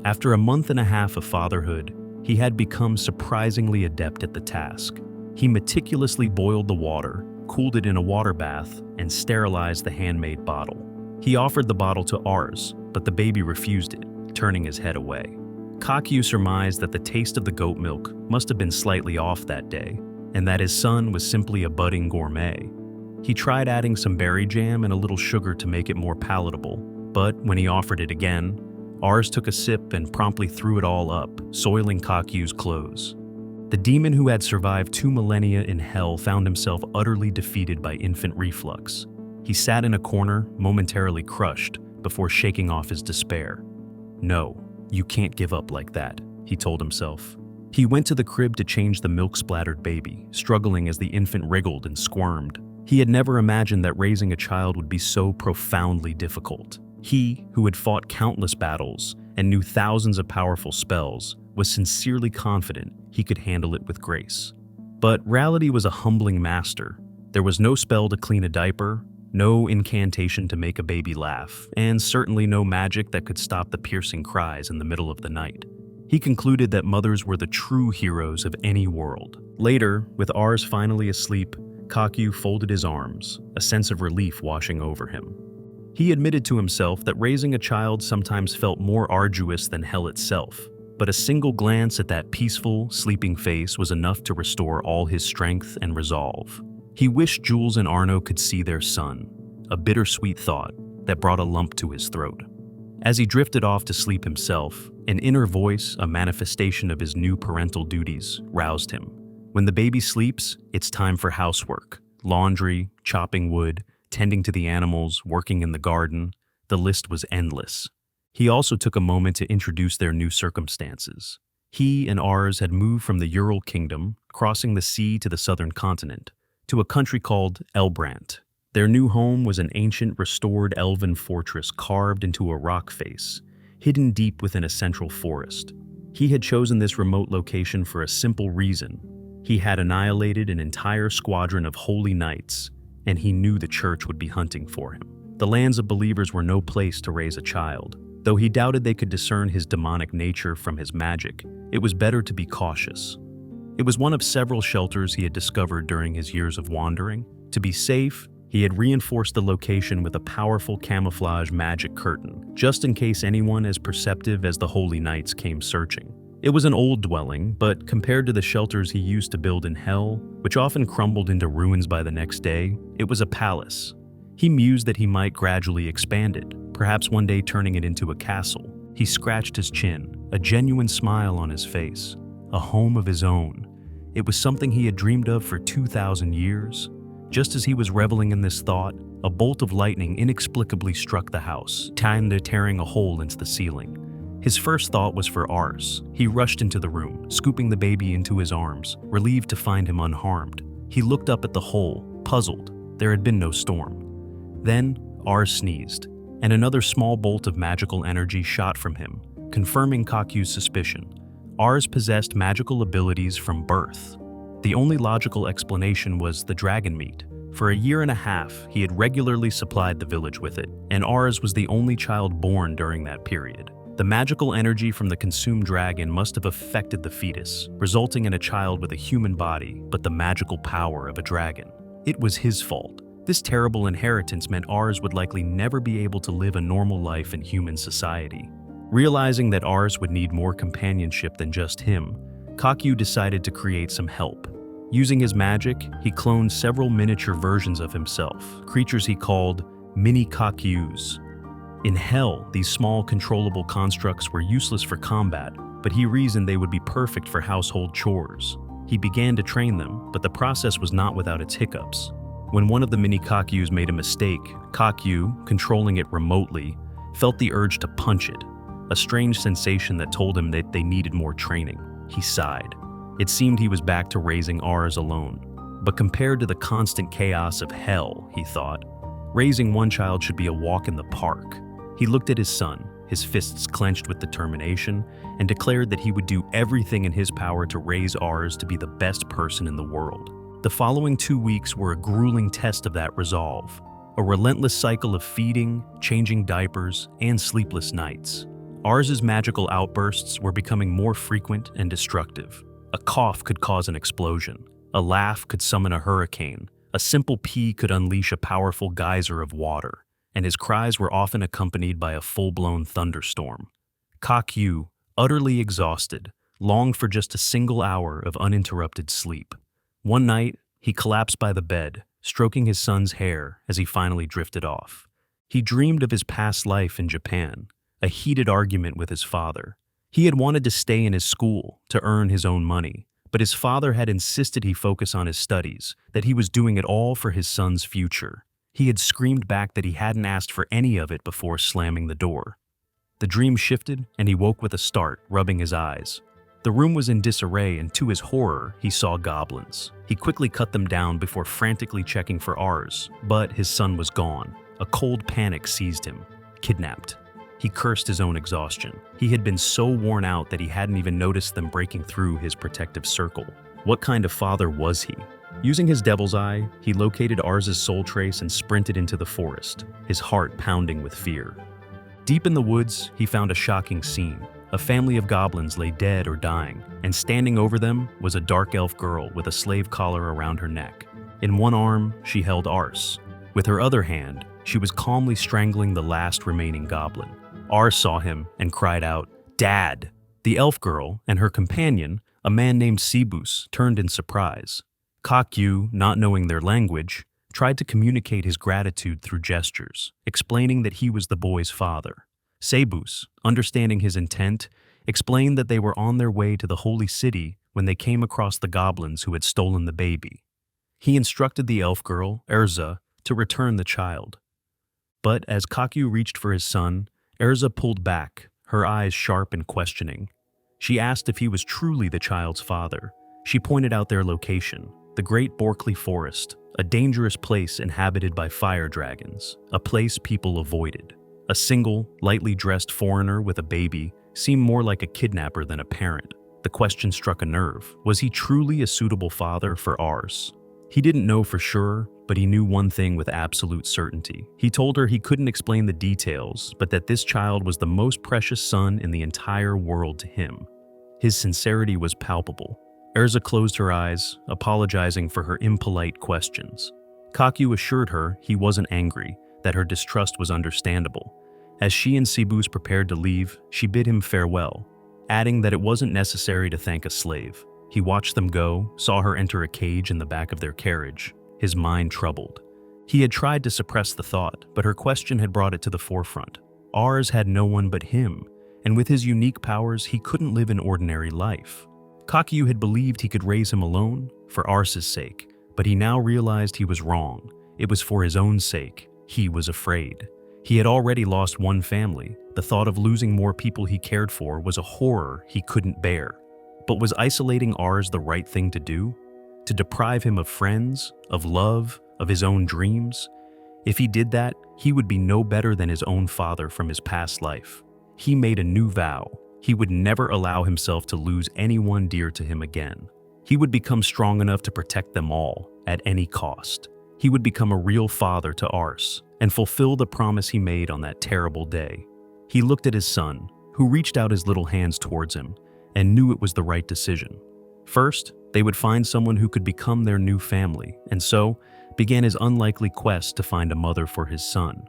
After a month and a half of fatherhood, he had become surprisingly adept at the task. He meticulously boiled the water, cooled it in a water bath, and sterilized the handmade bottle. He offered the bottle to Ars, but the baby refused it, turning his head away. Ka-Kyu surmised that the taste of the goat milk must have been slightly off that day, and that his son was simply a budding gourmet. He tried adding some berry jam and a little sugar to make it more palatable, but when he offered it again, Ars took a sip and promptly threw it all up, soiling Ka-Kyu's clothes. The demon who had survived 2 millennia in hell found himself utterly defeated by infant reflux. He sat in a corner, momentarily crushed, before shaking off his despair. "No, you can't give up like that," he told himself. He went to the crib to change the milk-splattered baby, struggling as the infant wriggled and squirmed. He had never imagined that raising a child would be so profoundly difficult. He, who had fought countless battles and knew thousands of powerful spells, was sincerely confident he could handle it with grace. But reality was a humbling master. There was no spell to clean a diaper, no incantation to make a baby laugh, and certainly no magic that could stop the piercing cries in the middle of the night. He concluded that mothers were the true heroes of any world. Later, with Ars finally asleep, Kakyu folded his arms, a sense of relief washing over him. He admitted to himself that raising a child sometimes felt more arduous than hell itself, but a single glance at that peaceful, sleeping face was enough to restore all his strength and resolve. He wished Jules and Arno could see their son, a bittersweet thought that brought a lump to his throat. As he drifted off to sleep himself, an inner voice, a manifestation of his new parental duties, roused him. When the baby sleeps, it's time for housework. Laundry, chopping wood, tending to the animals, working in the garden. The list was endless. He also took a moment to introduce their new circumstances. He and Ars had moved from the Ural Kingdom, crossing the sea to the southern continent, to a country called Elbrant. Their new home was an ancient, restored elven fortress carved into a rock face, hidden deep within a central forest. He had chosen this remote location for a simple reason. He had annihilated an entire squadron of holy knights, and he knew the church would be hunting for him. The lands of believers were no place to raise a child. Though he doubted they could discern his demonic nature from his magic, it was better to be cautious. It was one of several shelters he had discovered during his years of wandering. To be safe, he had reinforced the location with a powerful camouflage magic curtain, just in case anyone as perceptive as the Holy Knights came searching. It was an old dwelling, but compared to the shelters he used to build in Hell, which often crumbled into ruins by the next day, it was a palace. He mused that he might gradually expand it, perhaps one day turning it into a castle. He scratched his chin, a genuine smile on his face. A home of his own. It was something he had dreamed of for 2,000 years. Just as he was reveling in this thought, a bolt of lightning inexplicably struck the house, tearing a hole into the ceiling. His first thought was for Ars. He rushed into the room, scooping the baby into his arms, relieved to find him unharmed. He looked up at the hole, puzzled. There had been no storm. Then, Ars sneezed, and another small bolt of magical energy shot from him, confirming Kakyu's suspicion. Ars possessed magical abilities from birth. The only logical explanation was the dragon meat. For a year and a half, he had regularly supplied the village with it, and Ars was the only child born during that period. The magical energy from the consumed dragon must have affected the fetus, resulting in a child with a human body, but the magical power of a dragon. It was his fault. This terrible inheritance meant Ars would likely never be able to live a normal life in human society. Realizing that Ars would need more companionship than just him, Kakyu decided to create some help. Using his magic, he cloned several miniature versions of himself, creatures he called mini Kakyus. In Hell, these small, controllable constructs were useless for combat, but he reasoned they would be perfect for household chores. He began to train them, but the process was not without its hiccups. When one of the mini Kakyus made a mistake, Kakyu, controlling it remotely, felt the urge to punch it, a strange sensation that told him that they needed more training. He sighed. It seemed he was back to raising Ars alone. But compared to the constant chaos of Hell, he thought, raising one child should be a walk in the park. He looked at his son, his fists clenched with determination, and declared that he would do everything in his power to raise Ars to be the best person in the world. The following 2 weeks were a grueling test of that resolve, a relentless cycle of feeding, changing diapers, and sleepless nights. Ars's magical outbursts were becoming more frequent and destructive. A cough could cause an explosion. A laugh could summon a hurricane. A simple pee could unleash a powerful geyser of water, and his cries were often accompanied by a full-blown thunderstorm. Kakyu, utterly exhausted, longed for just a single hour of uninterrupted sleep. One night, he collapsed by the bed, stroking his son's hair as he finally drifted off. He dreamed of his past life in Japan, a heated argument with his father. He had wanted to stay in his school to earn his own money, but his father had insisted he focus on his studies, that he was doing it all for his son's future. He had screamed back that he hadn't asked for any of it before slamming the door. The dream shifted, and he woke with a start, rubbing his eyes. The room was in disarray, and to his horror, he saw goblins. He quickly cut them down before frantically checking for Ars, but his son was gone. A cold panic seized him. Kidnapped. He cursed his own exhaustion. He had been so worn out that he hadn't even noticed them breaking through his protective circle. What kind of father was he? Using his devil's eye, he located Ars's soul trace and sprinted into the forest, his heart pounding with fear. Deep in the woods, he found a shocking scene. A family of goblins lay dead or dying, and standing over them was a dark elf girl with a slave collar around her neck. In one arm, she held Ars. With her other hand, she was calmly strangling the last remaining goblin. Ars saw him and cried out, "Dad!" The elf girl and her companion, a man named Sibus, turned in surprise. Kakyu, not knowing their language, tried to communicate his gratitude through gestures, explaining that he was the boy's father. Sebus, understanding his intent, explained that they were on their way to the holy city when they came across the goblins who had stolen the baby. He instructed the elf girl, Erza, to return the child. But as Kakyu reached for his son, Erza pulled back, her eyes sharp and questioning. She asked if he was truly the child's father. She pointed out their location, the Great Borkley Forest, a dangerous place inhabited by fire dragons, a place people avoided. A single, lightly dressed foreigner with a baby seemed more like a kidnapper than a parent. The question struck a nerve. Was he truly a suitable father for Ars? He didn't know for sure, but he knew one thing with absolute certainty. He told her he couldn't explain the details, but that this child was the most precious son in the entire world to him. His sincerity was palpable. Erza closed her eyes, apologizing for her impolite questions. Kakyu assured her he wasn't angry, that her distrust was understandable. As she and Sibus prepared to leave, she bid him farewell, adding that it wasn't necessary to thank a slave. He watched them go, saw her enter a cage in the back of their carriage, his mind troubled. He had tried to suppress the thought, but her question had brought it to the forefront. Ars had no one but him, and with his unique powers, he couldn't live an ordinary life. Kakyu had believed he could raise him alone, for Ars's sake, but he now realized he was wrong. It was for his own sake. He was afraid. He had already lost one family. The thought of losing more people he cared for was a horror he couldn't bear. But was isolating Ars the right thing to do? To deprive him of friends, of love, of his own dreams? If he did that, he would be no better than his own father from his past life. He made a new vow. He would never allow himself to lose anyone dear to him again. He would become strong enough to protect them all, at any cost. He would become a real father to Ars, and fulfill the promise he made on that terrible day. He looked at his son, who reached out his little hands towards him, and knew it was the right decision. First, they would find someone who could become their new family, and so began his unlikely quest to find a mother for his son.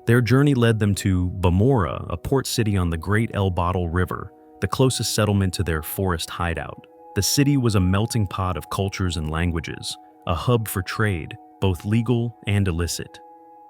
Their journey led them to Bamora, a port city on the Great El Bottle River, the closest settlement to their forest hideout. The city was a melting pot of cultures and languages, a hub for trade, both legal and illicit.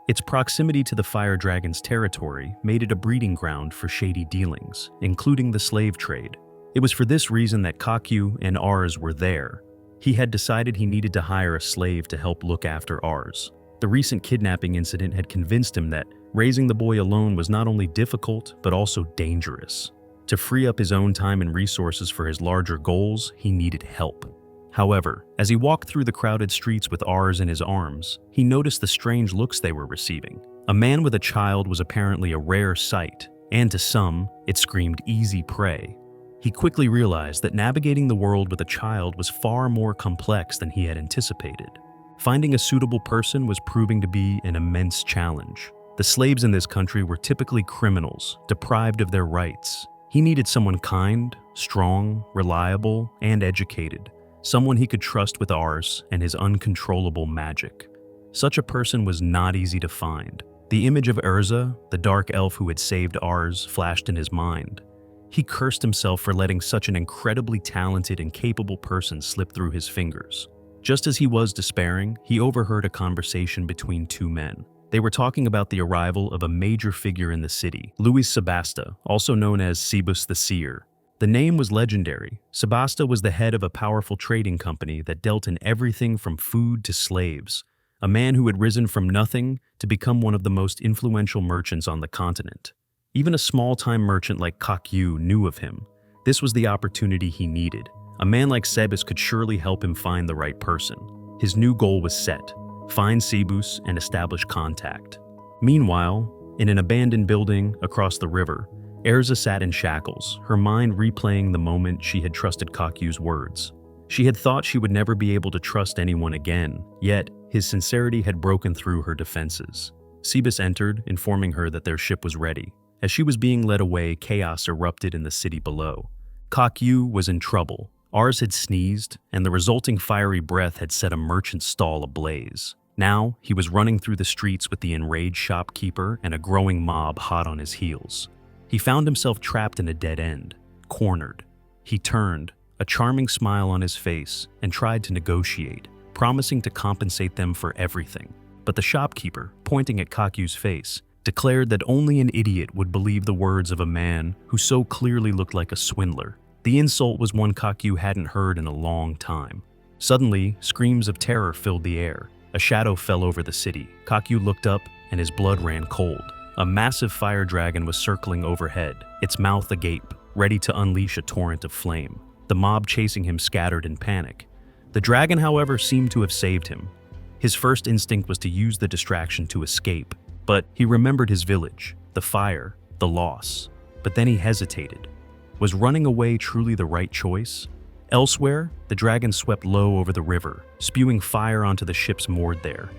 Its proximity to the fire dragon's territory made it a breeding ground for shady dealings, including the slave trade. It was for this reason that Kakyu and Ars were there. He had decided he needed to hire a slave to help look after Ars. The recent kidnapping incident had convinced him that raising the boy alone was not only difficult, but also dangerous. To free up his own time and resources for his larger goals, he needed help. However, as he walked through the crowded streets with Ars in his arms, he noticed the strange looks they were receiving. A man with a child was apparently a rare sight, and to some, it screamed easy prey. He quickly realized that navigating the world with a child was far more complex than he had anticipated. Finding a suitable person was proving to be an immense challenge. The slaves in this country were typically criminals, deprived of their rights. He needed someone kind, strong, reliable, and educated. Someone he could trust with Ars and his uncontrollable magic. Such a person was not easy to find. The image of Erza, the dark elf who had saved Ars, flashed in his mind. He cursed himself for letting such an incredibly talented and capable person slip through his fingers. Just as he was despairing, he overheard a conversation between two men. They were talking about the arrival of a major figure in the city, Luis Sebasta, also known as Sibus the Seer. The name was legendary. Sebasta was the head of a powerful trading company that dealt in everything from food to slaves, a man who had risen from nothing to become one of the most influential merchants on the continent. Even a small-time merchant like Kakyu knew of him. This was the opportunity he needed. A man like Sebus could surely help him find the right person. His new goal was set: find Sibus and establish contact. Meanwhile, in an abandoned building across the river, Erza sat in shackles, her mind replaying the moment she had trusted Kakyu's words. She had thought she would never be able to trust anyone again, yet his sincerity had broken through her defenses. Sibus entered, informing her that their ship was ready. As she was being led away, chaos erupted in the city below. Kakyu was in trouble. Ars had sneezed, and the resulting fiery breath had set a merchant's stall ablaze. Now, he was running through the streets with the enraged shopkeeper and a growing mob hot on his heels. He found himself trapped in a dead end, cornered. He turned, a charming smile on his face, and tried to negotiate, promising to compensate them for everything. But the shopkeeper, pointing at Kakyu's face, declared that only an idiot would believe the words of a man who so clearly looked like a swindler. The insult was one Kakyu hadn't heard in a long time. Suddenly, screams of terror filled the air. A shadow fell over the city. Kakyu looked up, and his blood ran cold. A massive fire dragon was circling overhead, its mouth agape, ready to unleash a torrent of flame. The mob chasing him scattered in panic. The dragon, however, seemed to have saved him. His first instinct was to use the distraction to escape, but he remembered his village, the fire, the loss. But then he hesitated. Was running away truly the right choice? Elsewhere, the dragon swept low over the river, spewing fire onto the ships moored there.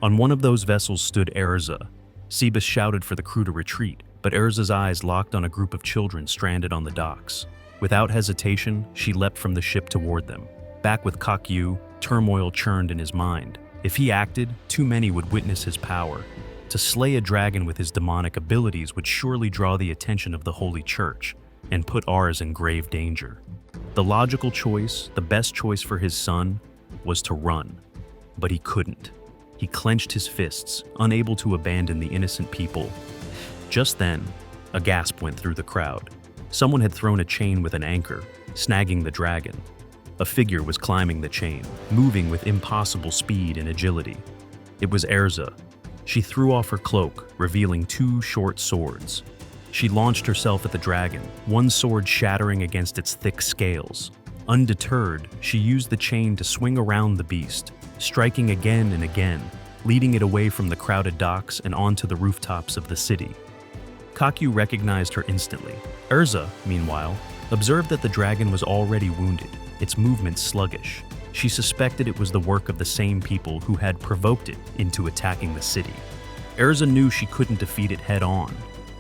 On one of those vessels stood Erza. Sebas shouted for the crew to retreat, but Erza's eyes locked on a group of children stranded on the docks. Without hesitation, she leapt from the ship toward them. Back with Kakyu, turmoil churned in his mind. If he acted, too many would witness his power. To slay a dragon with his demonic abilities would surely draw the attention of the Holy Church and put Ars in grave danger. The logical choice, the best choice for his son, was to run. But he couldn't. He clenched his fists, unable to abandon the innocent people. Just then, a gasp went through the crowd. Someone had thrown a chain with an anchor, snagging the dragon. A figure was climbing the chain, moving with impossible speed and agility. It was Erza. She threw off her cloak, revealing two short swords. She launched herself at the dragon, one sword shattering against its thick scales. Undeterred, she used the chain to swing around the beast, striking again and again, leading it away from the crowded docks and onto the rooftops of the city. Kakyu recognized her instantly. Erza, meanwhile, observed that the dragon was already wounded, its movements sluggish. She suspected it was the work of the same people who had provoked it into attacking the city. Erza knew she couldn't defeat it head-on.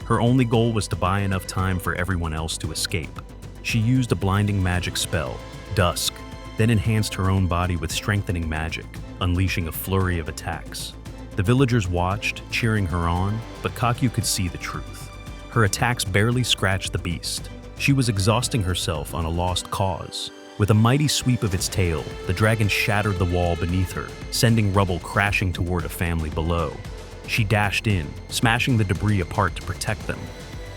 Her only goal was to buy enough time for everyone else to escape. She used a blinding magic spell, Dusk, then enhanced her own body with strengthening magic, unleashing a flurry of attacks. The villagers watched, cheering her on, but Kakyu could see the truth. Her attacks barely scratched the beast. She was exhausting herself on a lost cause. With a mighty sweep of its tail, the dragon shattered the wall beneath her, sending rubble crashing toward a family below. She dashed in, smashing the debris apart to protect them.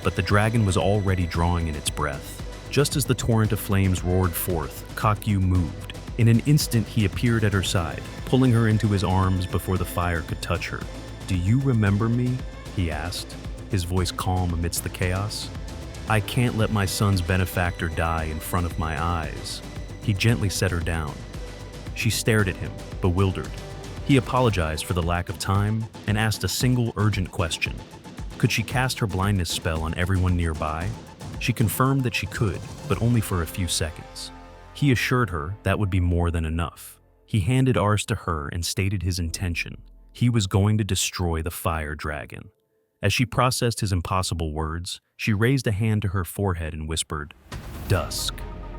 But the dragon was already drawing in its breath. Just as the torrent of flames roared forth, Kakyu moved. In an instant, he appeared at her side, pulling her into his arms before the fire could touch her. "Do you remember me?" he asked, his voice calm amidst the chaos. "I can't let my son's benefactor die in front of my eyes." He gently set her down. She stared at him, bewildered. He apologized for the lack of time and asked a single urgent question. Could she cast her blindness spell on everyone nearby? She confirmed that she could, but only for a few seconds. He assured her that would be more than enough. He handed Ars to her and stated his intention. He was going to destroy the fire dragon. As she processed his impossible words, she raised a hand to her forehead and whispered, "Dusk."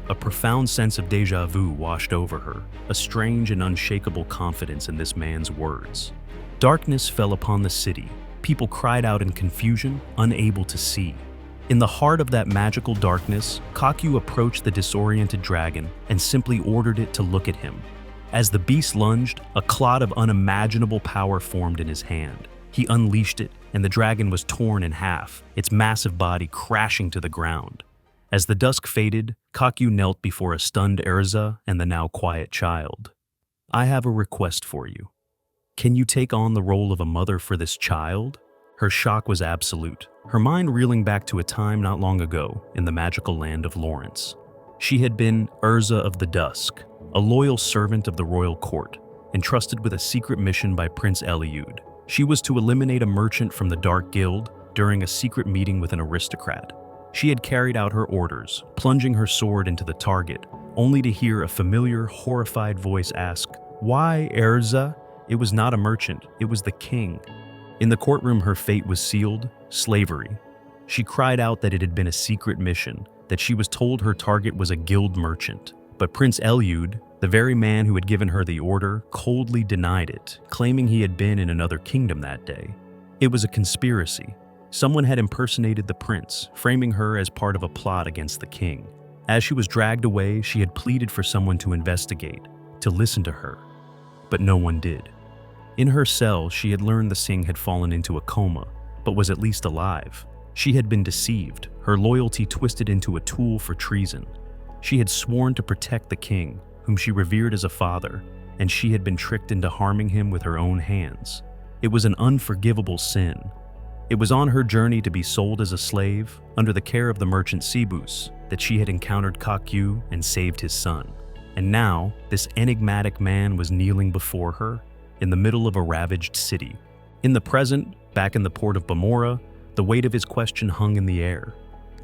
A profound sense of déjà vu washed over her, a strange and unshakable confidence in this man's words. Darkness fell upon the city. People cried out in confusion, unable to see. In the heart of that magical darkness, Kakyu approached the disoriented dragon and simply ordered it to look at him. As the beast lunged, a clot of unimaginable power formed in his hand. He unleashed it, and the dragon was torn in half, its massive body crashing to the ground. As the dusk faded, Kakyu knelt before a stunned Erza and the now quiet child. "I have a request for you. Can you take on the role of a mother for this child?" Her shock was absolute, her mind reeling back to a time not long ago in the magical land of Lawrence. She had been Erza of the Dusk, a loyal servant of the royal court, entrusted with a secret mission by Prince Yahello. She was to eliminate a merchant from the Dark Guild during a secret meeting with an aristocrat. She had carried out her orders, plunging her sword into the target, only to hear a familiar, horrified voice ask, "Why, Erza?" It was not a merchant, it was the king. In the courtroom, her fate was sealed: slavery. She cried out that it had been a secret mission, that she was told her target was a guild merchant. But Prince Eliud, the very man who had given her the order, coldly denied it, claiming he had been in another kingdom that day. It was a conspiracy. Someone had impersonated the prince, framing her as part of a plot against the king. As she was dragged away, she had pleaded for someone to investigate, to listen to her. But no one did. In her cell, she had learned the Singh had fallen into a coma, but was at least alive. She had been deceived, her loyalty twisted into a tool for treason. She had sworn to protect the king, whom she revered as a father, and she had been tricked into harming him with her own hands. It was an unforgivable sin. It was on her journey to be sold as a slave, under the care of the merchant Sibus, that she had encountered Kakyu and saved his son. And now, this enigmatic man was kneeling before her, in the middle of a ravaged city. In the present, back in the port of Bamora, the weight of his question hung in the air.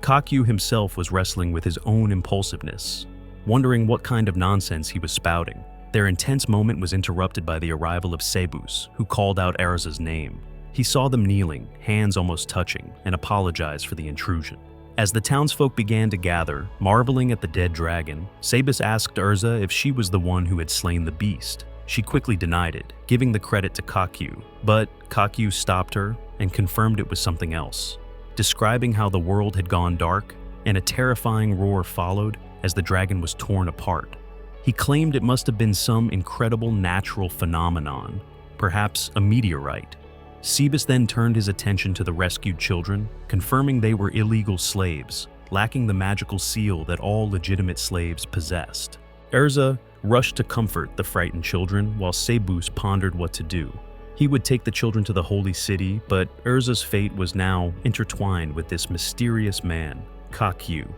Kakyu himself was wrestling with his own impulsiveness, wondering what kind of nonsense he was spouting. Their intense moment was interrupted by the arrival of Sibus, who called out Erza's name. He saw them kneeling, hands almost touching, and apologized for the intrusion. As the townsfolk began to gather, marveling at the dead dragon, Sibus asked Erza if she was the one who had slain the beast. She quickly denied it, giving the credit to Kakyu, but Kakyu stopped her and confirmed it was something else, describing how the world had gone dark and a terrifying roar followed as the dragon was torn apart. He claimed it must have been some incredible natural phenomenon, perhaps a meteorite. Sibus then turned his attention to the rescued children, confirming they were illegal slaves, lacking the magical seal that all legitimate slaves possessed. Erza rushed to comfort the frightened children while Sibus pondered what to do. He would take the children to the holy city, but Erza's fate was now intertwined with this mysterious man, Kakyu.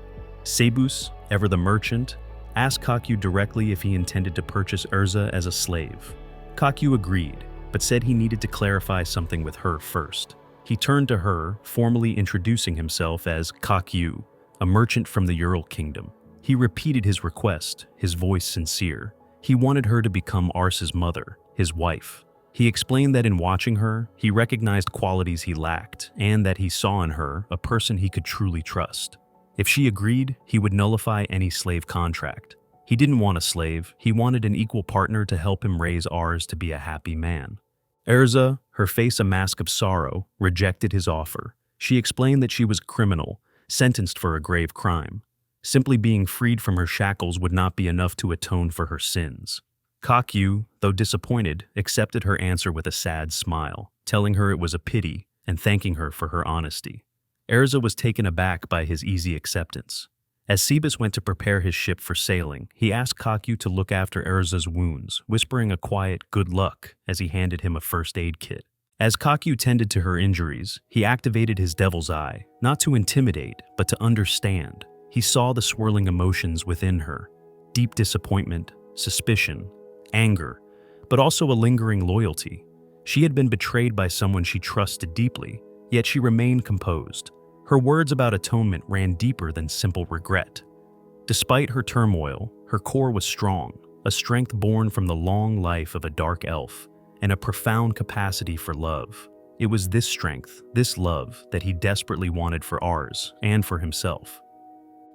Sibus, ever the merchant, asked Kakyu directly if he intended to purchase Erza as a slave. Kakyu agreed, but said he needed to clarify something with her first. He turned to her, formally introducing himself as Kakyu, a merchant from the Ural Kingdom. He repeated his request, his voice sincere. He wanted her to become Arsa's mother, his wife. He explained that in watching her, he recognized qualities he lacked, and that he saw in her a person he could truly trust. If she agreed, he would nullify any slave contract. He didn't want a slave, he wanted an equal partner to help him raise Ars to be a happy man. Erza, her face a mask of sorrow, rejected his offer. She explained that she was a criminal, sentenced for a grave crime. Simply being freed from her shackles would not be enough to atone for her sins. Kakyu, though disappointed, accepted her answer with a sad smile, telling her it was a pity and thanking her for her honesty. Erza was taken aback by his easy acceptance. As Sibus went to prepare his ship for sailing, he asked Kakyu to look after Erza's wounds, whispering a quiet "good luck" as he handed him a first aid kit. As Kakyu tended to her injuries, he activated his devil's eye, not to intimidate, but to understand. He saw the swirling emotions within her, deep disappointment, suspicion, anger, but also a lingering loyalty. She had been betrayed by someone she trusted deeply, yet she remained composed. Her words about atonement ran deeper than simple regret. Despite her turmoil, her core was strong, a strength born from the long life of a dark elf, and a profound capacity for love. It was this strength, this love, that he desperately wanted for Ars and for himself.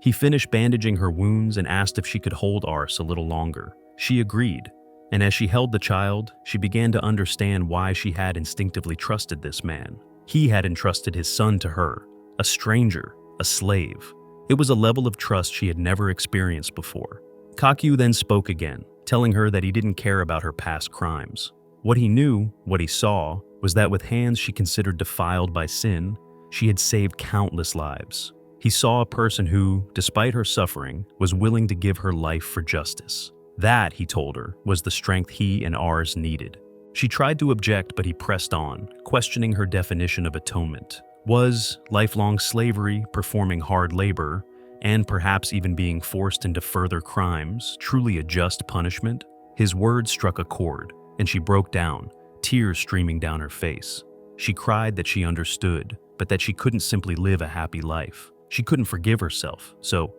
He finished bandaging her wounds and asked if she could hold Ars a little longer. She agreed, and as she held the child, she began to understand why she had instinctively trusted this man. He had entrusted his son to her, a stranger, a slave. It was a level of trust she had never experienced before. Kakyu then spoke again, telling her that he didn't care about her past crimes. What he knew, what he saw, was that with hands she considered defiled by sin, she had saved countless lives. He saw a person who, despite her suffering, was willing to give her life for justice. That, he told her, was the strength he and Ars needed. She tried to object, but he pressed on, questioning her definition of atonement. Was lifelong slavery, performing hard labor, and perhaps even being forced into further crimes truly a just punishment? His words struck a chord, and she broke down, tears streaming down her face. She cried that she understood, but that she couldn't simply live a happy life. She couldn't forgive herself, so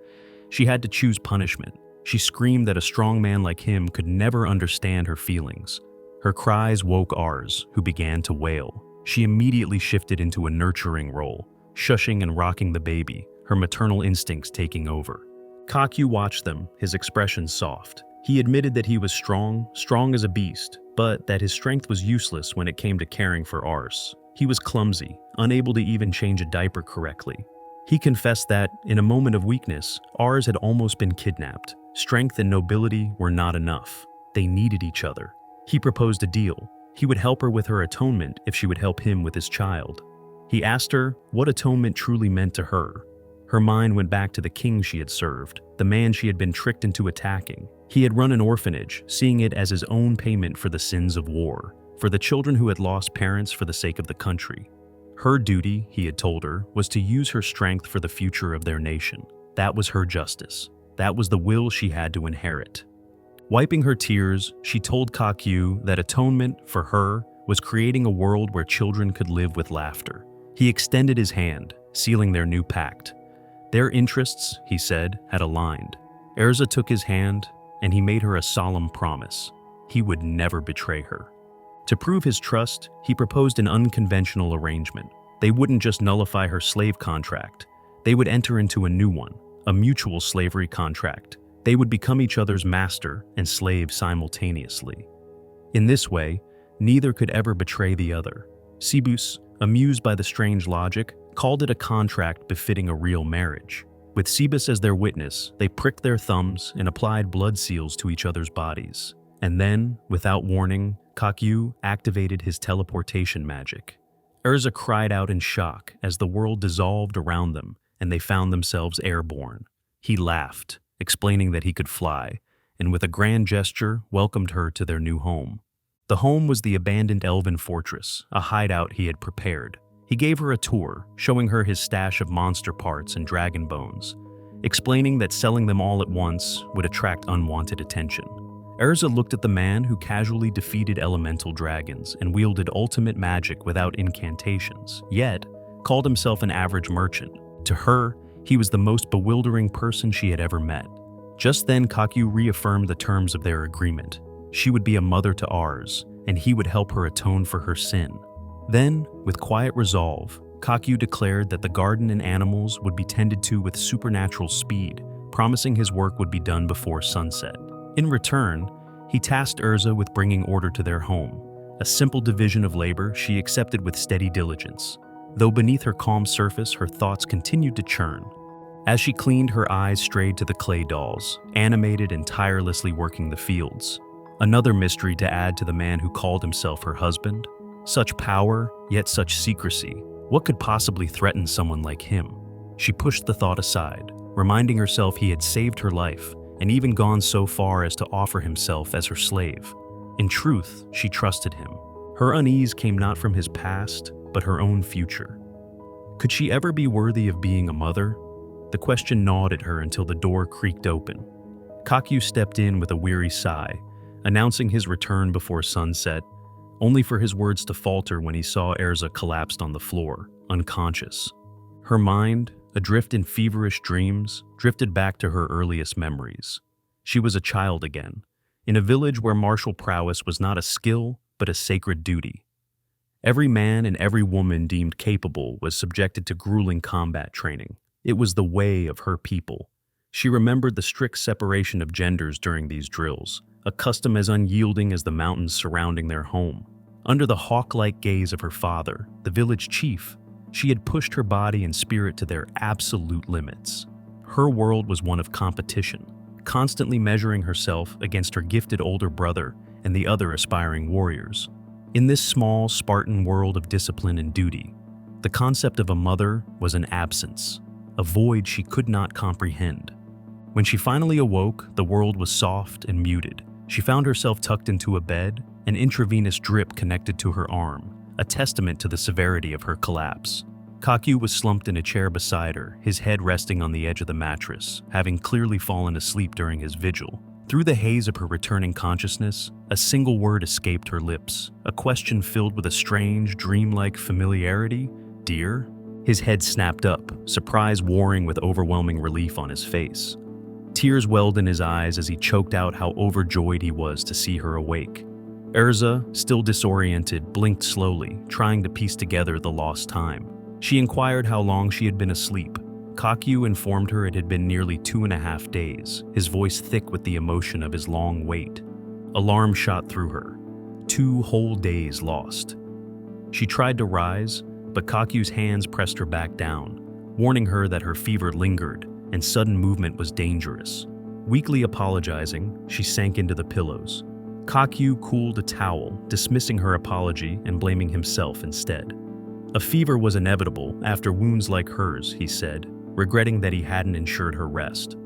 she had to choose punishment. She screamed that a strong man like him could never understand her feelings. Her cries woke Ars, who began to wail. She immediately shifted into a nurturing role, shushing and rocking the baby, her maternal instincts taking over. Kakyu watched them, his expression soft. He admitted that he was strong as a beast, but that his strength was useless when it came to caring for Ars. He was clumsy, unable to even change a diaper correctly. He confessed that, in a moment of weakness, Ars had almost been kidnapped. Strength and nobility were not enough. They needed each other. He proposed a deal. He would help her with her atonement if she would help him with his child. He asked her what atonement truly meant to her. Her mind went back to the king she had served, the man she had been tricked into attacking. He had run an orphanage, seeing it as his own payment for the sins of war, for the children who had lost parents for the sake of the country. Her duty, he had told her, was to use her strength for the future of their nation. That was her justice. That was the will she had to inherit. Wiping her tears, she told Kakyu that atonement, for her, was creating a world where children could live with laughter. He extended his hand, sealing their new pact. Their interests, he said, had aligned. Erza took his hand, and he made her a solemn promise. He would never betray her. To prove his trust, he proposed an unconventional arrangement. They wouldn't just nullify her slave contract. They would enter into a new one, a mutual slavery contract. They would become each other's master and slave simultaneously. In this way, neither could ever betray the other. Cebus, amused by the strange logic, called it a contract befitting a real marriage. With Cebus as their witness, they pricked their thumbs and applied blood seals to each other's bodies. And then, without warning, Kakyu activated his teleportation magic. Erza cried out in shock as the world dissolved around them and they found themselves airborne. He laughed, explaining that he could fly, and with a grand gesture welcomed her to their new home. The home was the abandoned elven fortress, a hideout he had prepared. He gave her a tour, showing her his stash of monster parts and dragon bones, explaining that selling them all at once would attract unwanted attention. Erza looked at the man who casually defeated elemental dragons and wielded ultimate magic without incantations, yet called himself an average merchant. To her, he was the most bewildering person she had ever met. Just then, Kakyu reaffirmed the terms of their agreement. She would be a mother to Ars, and he would help her atone for her sin. Then, with quiet resolve, Kakyu declared that the garden and animals would be tended to with supernatural speed, promising his work would be done before sunset. In return, he tasked Erza with bringing order to their home. A simple division of labor she accepted with steady diligence. Though beneath her calm surface, her thoughts continued to churn. As she cleaned, her eyes strayed to the clay dolls, animated and tirelessly working the fields. Another mystery to add to the man who called himself her husband. Such power, yet such secrecy. What could possibly threaten someone like him? She pushed the thought aside, reminding herself he had saved her life and even gone so far as to offer himself as her slave. In truth, she trusted him. Her unease came not from his past, but her own future. Could she ever be worthy of being a mother? The question gnawed at her until the door creaked open. Kakyu stepped in with a weary sigh, announcing his return before sunset, only for his words to falter when he saw Erza collapsed on the floor, unconscious. Her mind, adrift in feverish dreams, drifted back to her earliest memories. She was a child again, in a village where martial prowess was not a skill, but a sacred duty. Every man and every woman deemed capable was subjected to grueling combat training. It was the way of her people. She remembered the strict separation of genders during these drills, a custom as unyielding as the mountains surrounding their home. Under the hawk-like gaze of her father, the village chief, she had pushed her body and spirit to their absolute limits. Her world was one of competition, constantly measuring herself against her gifted older brother and the other aspiring warriors. In this small, Spartan world of discipline and duty, the concept of a mother was an absence, a void she could not comprehend. When she finally awoke, the world was soft and muted. She found herself tucked into a bed, an intravenous drip connected to her arm, a testament to the severity of her collapse. Kakyu was slumped in a chair beside her, his head resting on the edge of the mattress, having clearly fallen asleep during his vigil. Through the haze of her returning consciousness, a single word escaped her lips, a question filled with a strange, dreamlike familiarity. "Dear?" His head snapped up, surprise warring with overwhelming relief on his face. Tears welled in his eyes as he choked out how overjoyed he was to see her awake. Erza, still disoriented, blinked slowly, trying to piece together the lost time. She inquired how long she had been asleep. Kakyu informed her it had been nearly 2.5 days, his voice thick with the emotion of his long wait. Alarm shot through her. 2 whole days lost. She tried to rise, but Kakyu's hands pressed her back down, warning her that her fever lingered and sudden movement was dangerous. Weakly apologizing, she sank into the pillows. Kakyu cooled a towel, dismissing her apology and blaming himself instead. A fever was inevitable after wounds like hers, he said, regretting that he hadn't ensured her rest.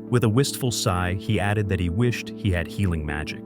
With a wistful sigh, he added that he wished he had healing magic.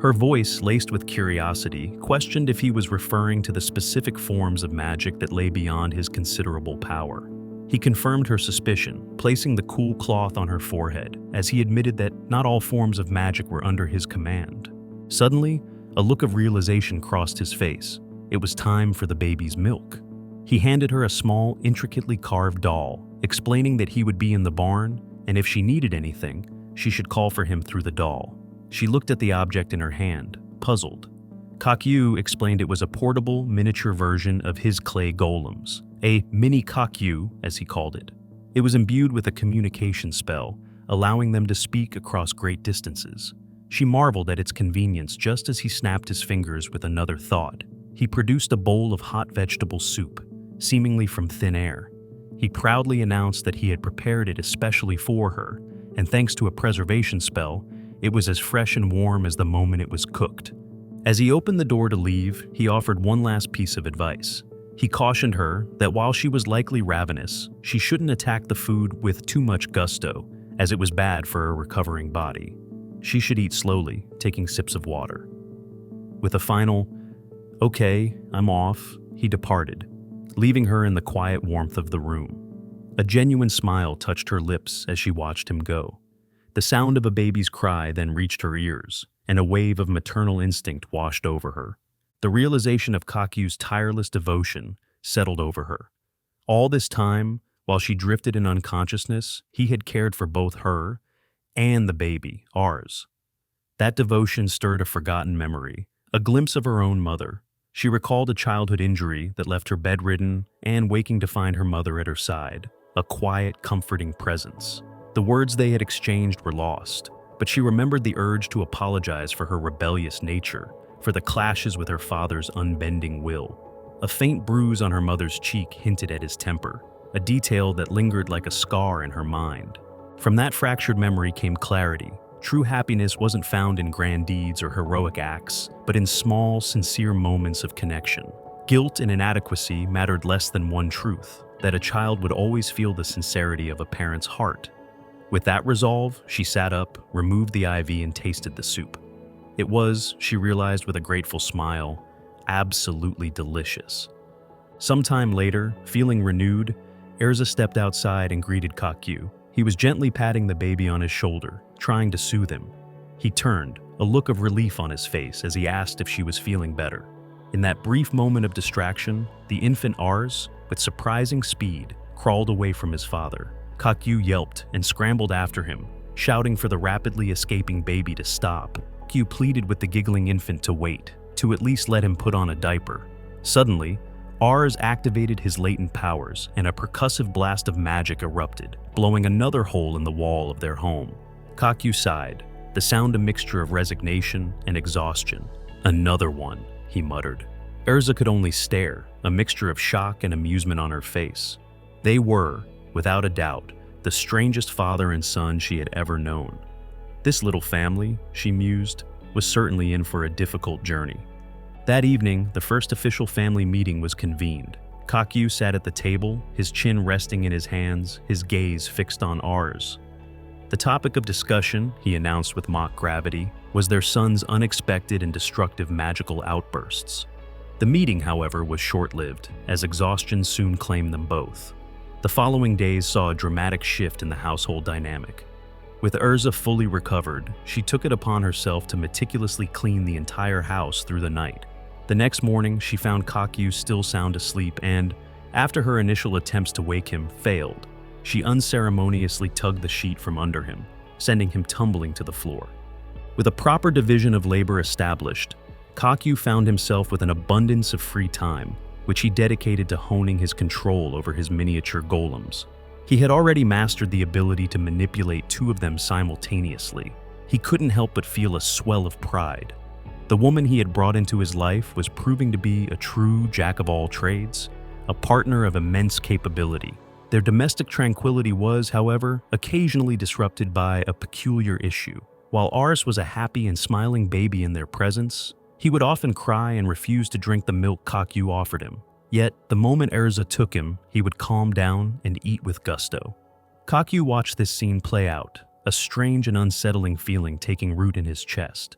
Her voice, laced with curiosity, questioned if he was referring to the specific forms of magic that lay beyond his considerable power. He confirmed her suspicion, placing the cool cloth on her forehead, as he admitted that not all forms of magic were under his command. Suddenly, a look of realization crossed his face. It was time for the baby's milk. He handed her a small, intricately carved doll, explaining that he would be in the barn, and if she needed anything, she should call for him through the doll. She looked at the object in her hand, puzzled. Kakyu explained it was a portable, miniature version of his clay golems, a mini Kakyu, as he called it. It was imbued with a communication spell, allowing them to speak across great distances. She marveled at its convenience just as he snapped his fingers with another thought. He produced a bowl of hot vegetable soup, seemingly from thin air. He proudly announced that he had prepared it especially for her, and thanks to a preservation spell, it was as fresh and warm as the moment it was cooked. As he opened the door to leave, he offered one last piece of advice. He cautioned her that while she was likely ravenous, she shouldn't attack the food with too much gusto, as it was bad for her recovering body. She should eat slowly, taking sips of water. With a final, "Okay, I'm off," he departed, leaving her in the quiet warmth of the room. A genuine smile touched her lips as she watched him go. The sound of a baby's cry then reached her ears, and a wave of maternal instinct washed over her. The realization of Kakyu's tireless devotion settled over her. All this time, while she drifted in unconsciousness, he had cared for both her and the baby, ours. That devotion stirred a forgotten memory, a glimpse of her own mother. She recalled a childhood injury that left her bedridden and waking to find her mother at her side, a quiet, comforting presence. The words they had exchanged were lost, but she remembered the urge to apologize for her rebellious nature, for the clashes with her father's unbending will. A faint bruise on her mother's cheek hinted at his temper, a detail that lingered like a scar in her mind. From that fractured memory came clarity. True happiness wasn't found in grand deeds or heroic acts, but in small, sincere moments of connection. Guilt and inadequacy mattered less than one truth, that a child would always feel the sincerity of a parent's heart. With that resolve, she sat up, removed the IV, and tasted the soup. It was, she realized with a grateful smile, absolutely delicious. Sometime later, feeling renewed, Erza stepped outside and greeted Kakyu. He was gently patting the baby on his shoulder, trying to soothe him. He turned, a look of relief on his face as he asked if she was feeling better. In that brief moment of distraction, the infant Ars, with surprising speed, crawled away from his father. Kakyu yelped and scrambled after him, shouting for the rapidly escaping baby to stop. Kakyu pleaded with the giggling infant to wait, to at least let him put on a diaper. Suddenly, Ars activated his latent powers, and a percussive blast of magic erupted, blowing another hole in the wall of their home. Kakyu sighed, the sound a mixture of resignation and exhaustion. "Another one," he muttered. Erza could only stare, a mixture of shock and amusement on her face. They were, without a doubt, the strangest father and son she had ever known. This little family, she mused, was certainly in for a difficult journey. That evening, the first official family meeting was convened. Kakyu sat at the table, his chin resting in his hands, his gaze fixed on Ars. The topic of discussion, he announced with mock gravity, was their son's unexpected and destructive magical outbursts. The meeting, however, was short-lived, as exhaustion soon claimed them both. The following days saw a dramatic shift in the household dynamic. With Erza fully recovered, she took it upon herself to meticulously clean the entire house through the night. The next morning, she found Kakyu still sound asleep and, after her initial attempts to wake him failed, she unceremoniously tugged the sheet from under him, sending him tumbling to the floor. With a proper division of labor established, Kakyu found himself with an abundance of free time, which he dedicated to honing his control over his miniature golems. He had already mastered the ability to manipulate two of them simultaneously. He couldn't help but feel a swell of pride. The woman he had brought into his life was proving to be a true jack-of-all-trades, a partner of immense capability. Their domestic tranquility was, however, occasionally disrupted by a peculiar issue. While Ars was a happy and smiling baby in their presence, he would often cry and refuse to drink the milk Kakyu offered him. Yet, the moment Erza took him, he would calm down and eat with gusto. Kakyu watched this scene play out, a strange and unsettling feeling taking root in his chest.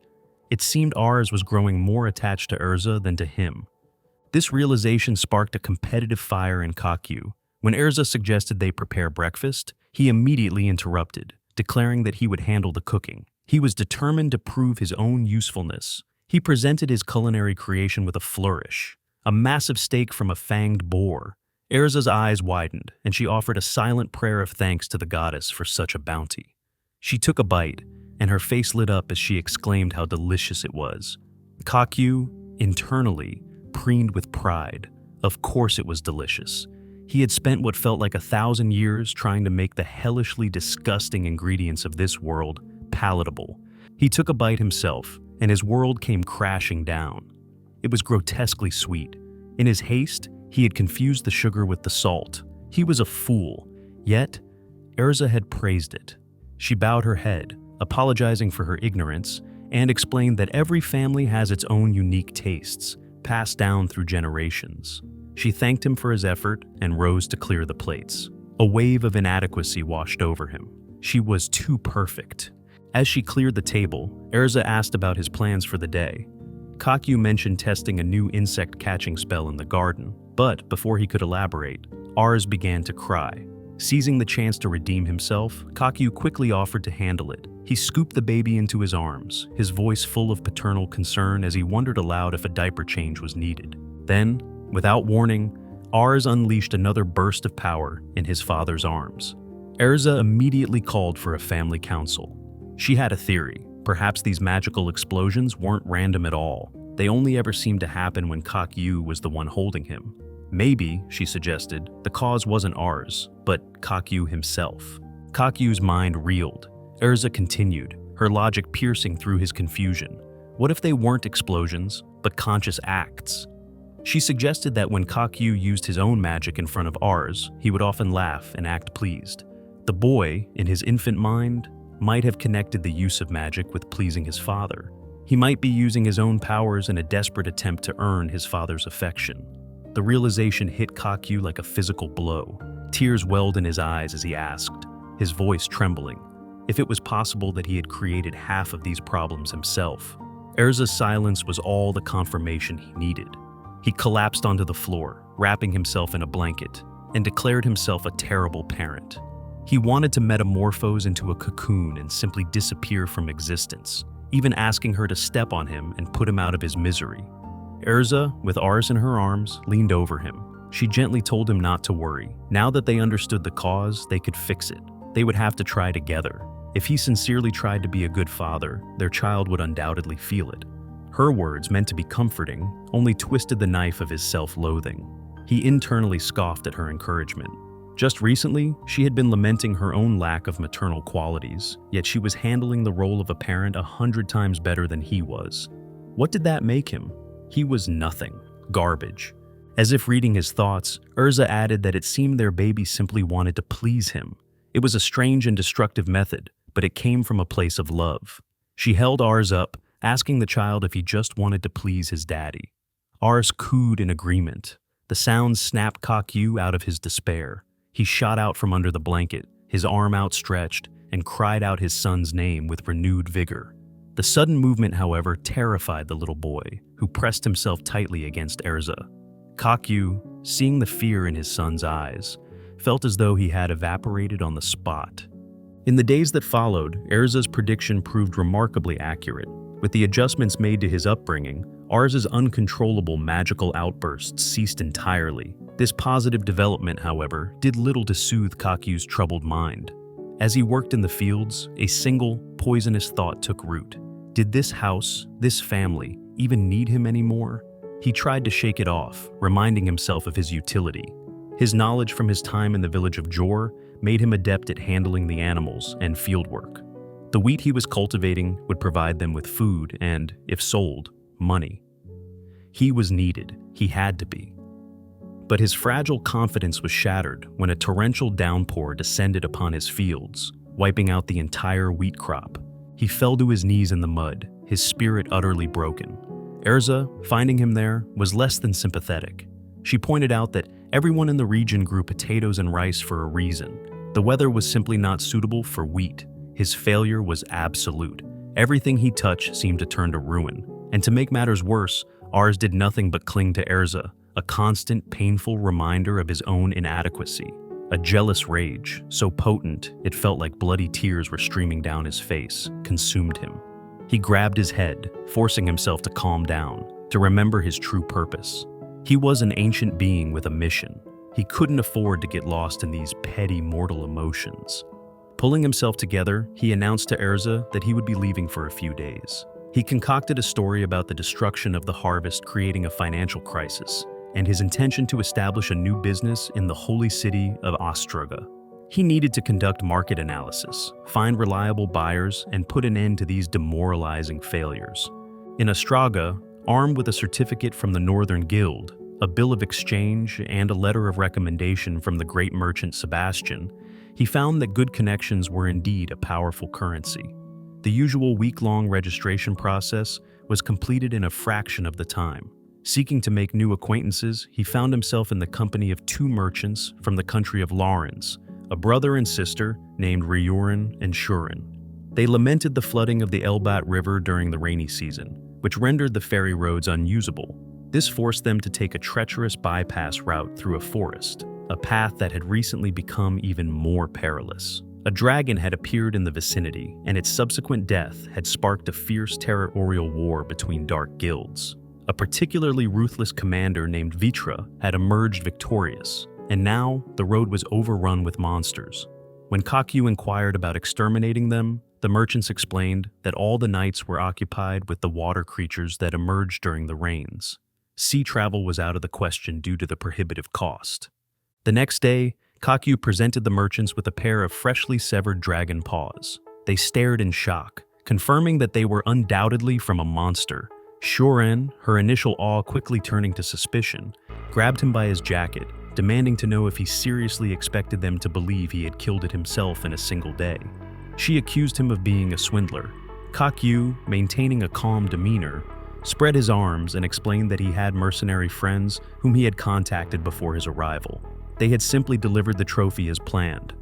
It seemed Ars was growing more attached to Erza than to him. This realization sparked a competitive fire in Kakyu. When Erza suggested they prepare breakfast, he immediately interrupted, declaring that he would handle the cooking. He was determined to prove his own usefulness. He presented his culinary creation with a flourish, a massive steak from a fanged boar. Erza's eyes widened, and she offered a silent prayer of thanks to the goddess for such a bounty. She took a bite, and her face lit up as she exclaimed how delicious it was. Kakyu, internally, preened with pride. Of course it was delicious. He had spent what felt like 1,000 years trying to make the hellishly disgusting ingredients of this world palatable. He took a bite himself, and his world came crashing down. It was grotesquely sweet. In his haste, he had confused the sugar with the salt. He was a fool. Yet, Erza had praised it. She bowed her head, apologizing for her ignorance, and explained that every family has its own unique tastes, passed down through generations. She thanked him for his effort and rose to clear the plates. A wave of inadequacy washed over him. She was too perfect. As she cleared the table, Erza asked about his plans for the day. Kakyu mentioned testing a new insect-catching spell in the garden, but before he could elaborate, Ars began to cry. Seizing the chance to redeem himself, Kakyu quickly offered to handle it. He scooped the baby into his arms, his voice full of paternal concern as he wondered aloud if a diaper change was needed. Then, without warning, Ars unleashed another burst of power in his father's arms. Erza immediately called for a family council. She had a theory. Perhaps these magical explosions weren't random at all. They only ever seemed to happen when Kakyu was the one holding him. Maybe, she suggested, the cause wasn't Ars, but Kakyu himself. Kakyu's mind reeled. Erza continued, her logic piercing through his confusion. What if they weren't explosions, but conscious acts? She suggested that when Kakyu used his own magic in front of Ars, he would often laugh and act pleased. The boy, in his infant mind, might have connected the use of magic with pleasing his father. He might be using his own powers in a desperate attempt to earn his father's affection. The realization hit Kakyu like a physical blow. Tears welled in his eyes as he asked, his voice trembling, if it was possible that he had created half of these problems himself. Erza's silence was all the confirmation he needed. He collapsed onto the floor, wrapping himself in a blanket, and declared himself a terrible parent. He wanted to metamorphose into a cocoon and simply disappear from existence, even asking her to step on him and put him out of his misery. Erza, with Ars in her arms, leaned over him. She gently told him not to worry. Now that they understood the cause, they could fix it. They would have to try together. If he sincerely tried to be a good father, their child would undoubtedly feel it. Her words, meant to be comforting, only twisted the knife of his self-loathing. He internally scoffed at her encouragement. Just recently, she had been lamenting her own lack of maternal qualities, yet she was handling the role of a parent 100 times better than he was. What did that make him? He was nothing. Garbage. As if reading his thoughts, Erza added that it seemed their baby simply wanted to please him. It was a strange and destructive method, but it came from a place of love. She held Ars up, asking the child if he just wanted to please his daddy. Ars cooed in agreement. The sounds snapped Kakyu out of his despair. He shot out from under the blanket, his arm outstretched, and cried out his son's name with renewed vigor. The sudden movement, however, terrified the little boy, who pressed himself tightly against Erza. Kakyu, seeing the fear in his son's eyes, felt as though he had evaporated on the spot. In the days that followed, Erza's prediction proved remarkably accurate. With the adjustments made to his upbringing, Ars's uncontrollable magical outbursts ceased entirely. This positive development, however, did little to soothe Kakyu's troubled mind. As he worked in the fields, a single, poisonous thought took root. Did this house, this family, even need him anymore? He tried to shake it off, reminding himself of his utility. His knowledge from his time in the village of Jor made him adept at handling the animals and fieldwork. The wheat he was cultivating would provide them with food and, if sold, money. He was needed. He had to be. But his fragile confidence was shattered when a torrential downpour descended upon his fields, wiping out the entire wheat crop. He fell to his knees in the mud, his spirit utterly broken. Erza, finding him there, was less than sympathetic. She pointed out that everyone in the region grew potatoes and rice for a reason. The weather was simply not suitable for wheat. His failure was absolute. Everything he touched seemed to turn to ruin. And to make matters worse, Ars did nothing but cling to Erza, a constant, painful reminder of his own inadequacy. A jealous rage, so potent it felt like bloody tears were streaming down his face, consumed him. He grabbed his head, forcing himself to calm down, to remember his true purpose. He was an ancient being with a mission. He couldn't afford to get lost in these petty mortal emotions. Pulling himself together, he announced to Erza that he would be leaving for a few days. He concocted a story about the destruction of the harvest creating a financial crisis, and his intention to establish a new business in the holy city of Ostraga. He needed to conduct market analysis, find reliable buyers, and put an end to these demoralizing failures. In Ostraga, armed with a certificate from the Northern Guild, a bill of exchange, and a letter of recommendation from the great merchant Sebastian, he found that good connections were indeed a powerful currency. The usual week-long registration process was completed in a fraction of the time. Seeking to make new acquaintances, he found himself in the company of two merchants from the country of Laurens, a brother and sister named Ryurin and Shurin. They lamented the flooding of the Elbat River during the rainy season, which rendered the ferry roads unusable. This forced them to take a treacherous bypass route through a forest, a path that had recently become even more perilous. A dragon had appeared in the vicinity, and its subsequent death had sparked a fierce territorial war between dark guilds. A particularly ruthless commander named Vitra had emerged victorious, and now the road was overrun with monsters. When Kakyu inquired about exterminating them, the merchants explained that all the nights were occupied with the water creatures that emerged during the rains. Sea travel was out of the question due to the prohibitive cost. The next day, Kakyu presented the merchants with a pair of freshly severed dragon paws. They stared in shock, confirming that they were undoubtedly from a monster. Shuren, her initial awe quickly turning to suspicion, grabbed him by his jacket, demanding to know if he seriously expected them to believe he had killed it himself in a single day. She accused him of being a swindler. Kakyu, maintaining a calm demeanor, spread his arms and explained that he had mercenary friends whom he had contacted before his arrival. They had simply delivered the trophy as planned.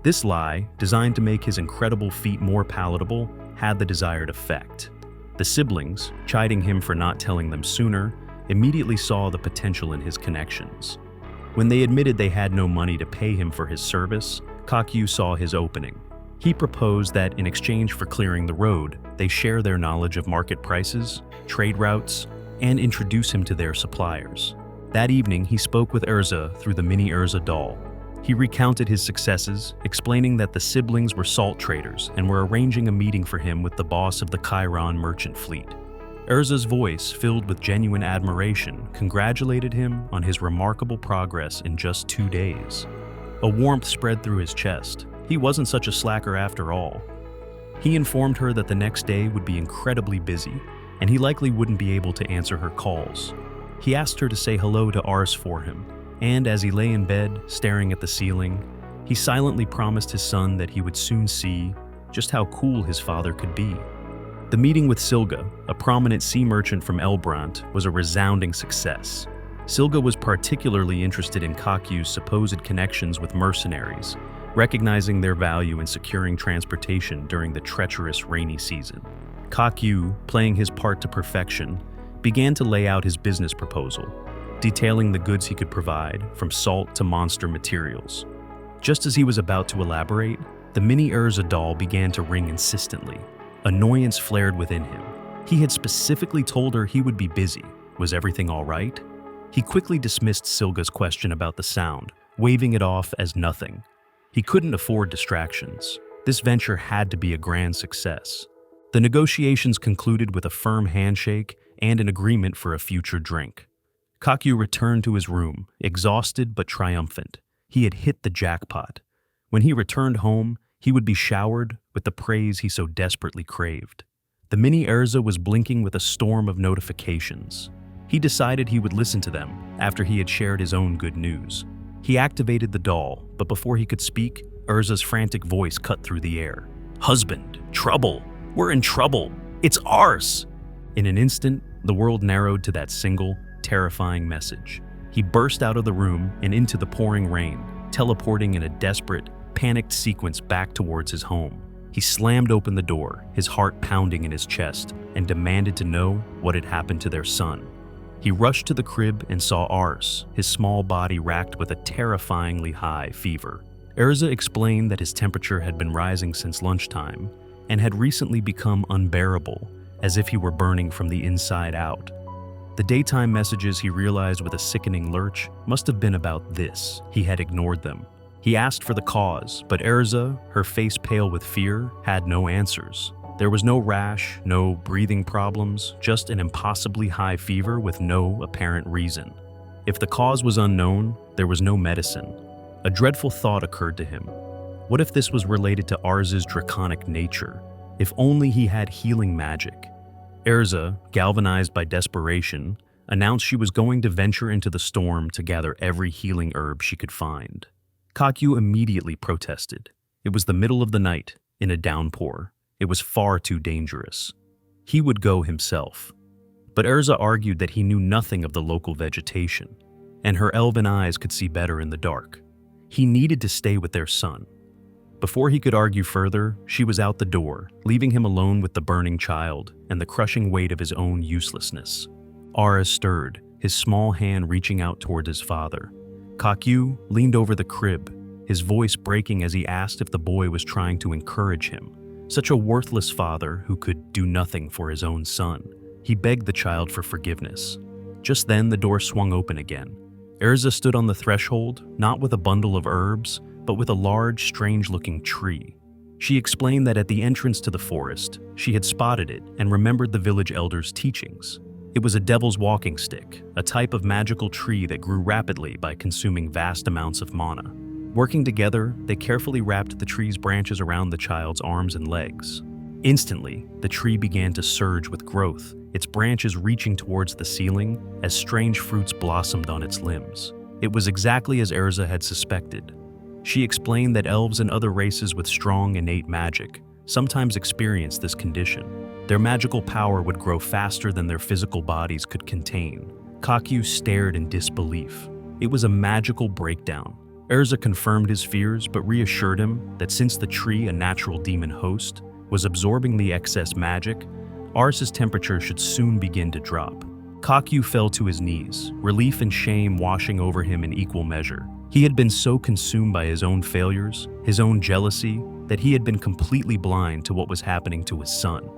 This lie, designed to make his incredible feat more palatable, had the desired effect. The siblings, chiding him for not telling them sooner, immediately saw the potential in his connections. When they admitted they had no money to pay him for his service, Kakyu saw his opening. He proposed that in exchange for clearing the road, they share their knowledge of market prices, trade routes, and introduce him to their suppliers. That evening, he spoke with Erza through the mini Erza doll. He recounted his successes, explaining that the siblings were salt traders and were arranging a meeting for him with the boss of the Chiron merchant fleet. Erza's voice, filled with genuine admiration, congratulated him on his remarkable progress in just 2 days. A warmth spread through his chest. He wasn't such a slacker after all. He informed her that the next day would be incredibly busy, and he likely wouldn't be able to answer her calls. He asked her to say hello to Ars for him, and as he lay in bed, staring at the ceiling, he silently promised his son that he would soon see just how cool his father could be. The meeting with Silga, a prominent sea merchant from Elbrant, was a resounding success. Silga was particularly interested in Kakyu's supposed connections with mercenaries, recognizing their value in securing transportation during the treacherous rainy season. Kakyu, playing his part to perfection, began to lay out his business proposal, detailing the goods he could provide, from salt to monster materials. Just as he was about to elaborate, the mini Erza doll began to ring insistently. Annoyance flared within him. He had specifically told her he would be busy. Was everything all right? He quickly dismissed Silga's question about the sound, waving it off as nothing. He couldn't afford distractions. This venture had to be a grand success. The negotiations concluded with a firm handshake and an agreement for a future drink. Kakyu returned to his room, exhausted but triumphant. He had hit the jackpot. When he returned home, he would be showered with the praise he so desperately craved. The mini Erza was blinking with a storm of notifications. He decided he would listen to them after he had shared his own good news. He activated the doll, but before he could speak, Erza's frantic voice cut through the air. "Husband, trouble! We're in trouble! It's ours!" In an instant, the world narrowed to that single, terrifying message. He burst out of the room and into the pouring rain, teleporting in a desperate, panicked sequence back towards his home. He slammed open the door, his heart pounding in his chest, and demanded to know what had happened to their son. He rushed to the crib and saw Ars, his small body racked with a terrifyingly high fever. Erza explained that his temperature had been rising since lunchtime and had recently become unbearable, as if he were burning from the inside out. The daytime messages, he realized with a sickening lurch, must have been about this. He had ignored them. He asked for the cause, but Erza, her face pale with fear, had no answers. There was no rash, no breathing problems, just an impossibly high fever with no apparent reason. If the cause was unknown, there was no medicine. A dreadful thought occurred to him. What if this was related to Ars's draconic nature? If only he had healing magic. Erza, galvanized by desperation, announced she was going to venture into the storm to gather every healing herb she could find. Kakyu immediately protested. It was the middle of the night, in a downpour. It was far too dangerous. He would go himself. But Erza argued that he knew nothing of the local vegetation, and her elven eyes could see better in the dark. He needed to stay with their son. Before he could argue further, she was out the door, leaving him alone with the burning child and the crushing weight of his own uselessness. Ars stirred, his small hand reaching out toward his father. Kakyu leaned over the crib, his voice breaking as he asked if the boy was trying to encourage him. Such a worthless father who could do nothing for his own son. He begged the child for forgiveness. Just then, the door swung open again. Erza stood on the threshold, not with a bundle of herbs, but with a large, strange-looking tree. She explained that at the entrance to the forest, she had spotted it and remembered the village elder's teachings. It was a devil's walking stick, a type of magical tree that grew rapidly by consuming vast amounts of mana. Working together, they carefully wrapped the tree's branches around the child's arms and legs. Instantly, the tree began to surge with growth, its branches reaching towards the ceiling as strange fruits blossomed on its limbs. It was exactly as Erza had suspected. She explained that elves and other races with strong innate magic sometimes experience this condition. Their magical power would grow faster than their physical bodies could contain. Kakyu stared in disbelief. It was a magical breakdown. Erza confirmed his fears but reassured him that since the tree, a natural demon host, was absorbing the excess magic, Ars's temperature should soon begin to drop. Kakyu fell to his knees, relief and shame washing over him in equal measure. He had been so consumed by his own failures, his own jealousy, that he had been completely blind to what was happening to his son.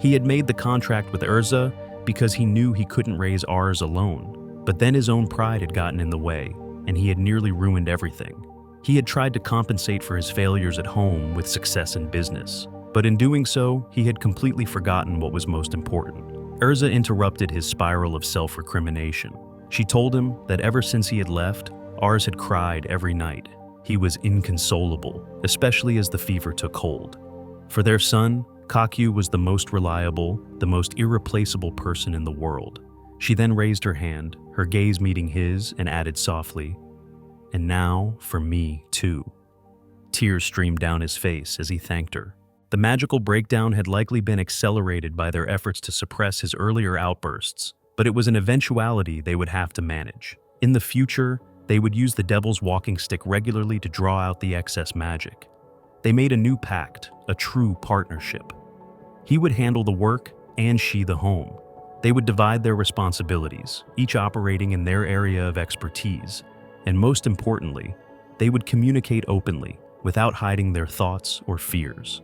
He had made the contract with Erza because he knew he couldn't raise Ars alone, but then his own pride had gotten in the way, and he had nearly ruined everything. He had tried to compensate for his failures at home with success in business, but in doing so, he had completely forgotten what was most important. Erza interrupted his spiral of self-recrimination. She told him that ever since he had left, Ars had cried every night. He was inconsolable, especially as the fever took hold. For their son, Kakyu was the most reliable, the most irreplaceable person in the world. She then raised her hand, her gaze meeting his, and added softly, "And now for me, too." Tears streamed down his face as he thanked her. The magical breakdown had likely been accelerated by their efforts to suppress his earlier outbursts, but it was an eventuality they would have to manage. In the future, they would use the devil's walking stick regularly to draw out the excess magic. They made a new pact, a true partnership. He would handle the work and she the home. They would divide their responsibilities, each operating in their area of expertise. And most importantly, they would communicate openly, without hiding their thoughts or fears.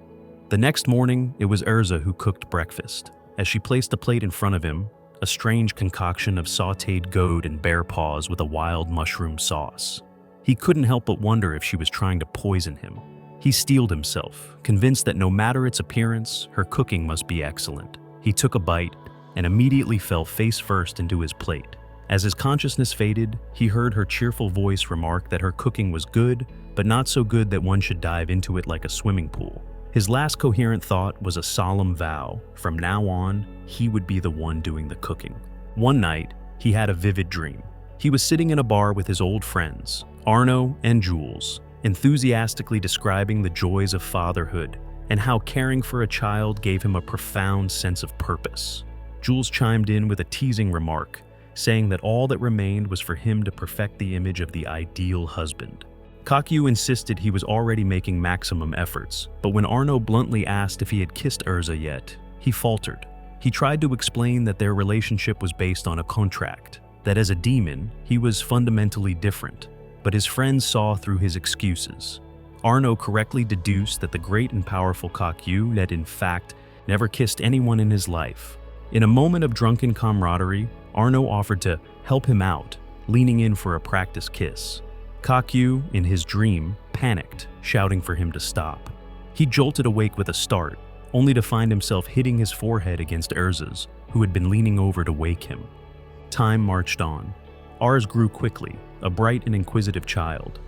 The next morning, it was Erza who cooked breakfast. As she placed a plate in front of him, a strange concoction of sautéed goat and bear paws with a wild mushroom sauce. He couldn't help but wonder if she was trying to poison him. He steeled himself, convinced that no matter its appearance, her cooking must be excellent. He took a bite and immediately fell face first into his plate. As his consciousness faded, he heard her cheerful voice remark that her cooking was good, but not so good that one should dive into it like a swimming pool. His last coherent thought was a solemn vow. From now on, he would be the one doing the cooking. One night, he had a vivid dream. He was sitting in a bar with his old friends, Arno and Jules, enthusiastically describing the joys of fatherhood and how caring for a child gave him a profound sense of purpose. Jules chimed in with a teasing remark, saying that all that remained was for him to perfect the image of the ideal husband. Kakyu insisted he was already making maximum efforts, but when Arno bluntly asked if he had kissed Urza yet, he faltered. He tried to explain that their relationship was based on a contract, that as a demon, he was fundamentally different, but his friends saw through his excuses. Arno correctly deduced that the great and powerful Kakyu had in fact never kissed anyone in his life. In a moment of drunken camaraderie, Arno offered to help him out, leaning in for a practice kiss. Kakyu, in his dream, panicked, shouting for him to stop. He jolted awake with a start, only to find himself hitting his forehead against Urza's, who had been leaning over to wake him. Time marched on. Ars grew quickly, a bright and inquisitive child.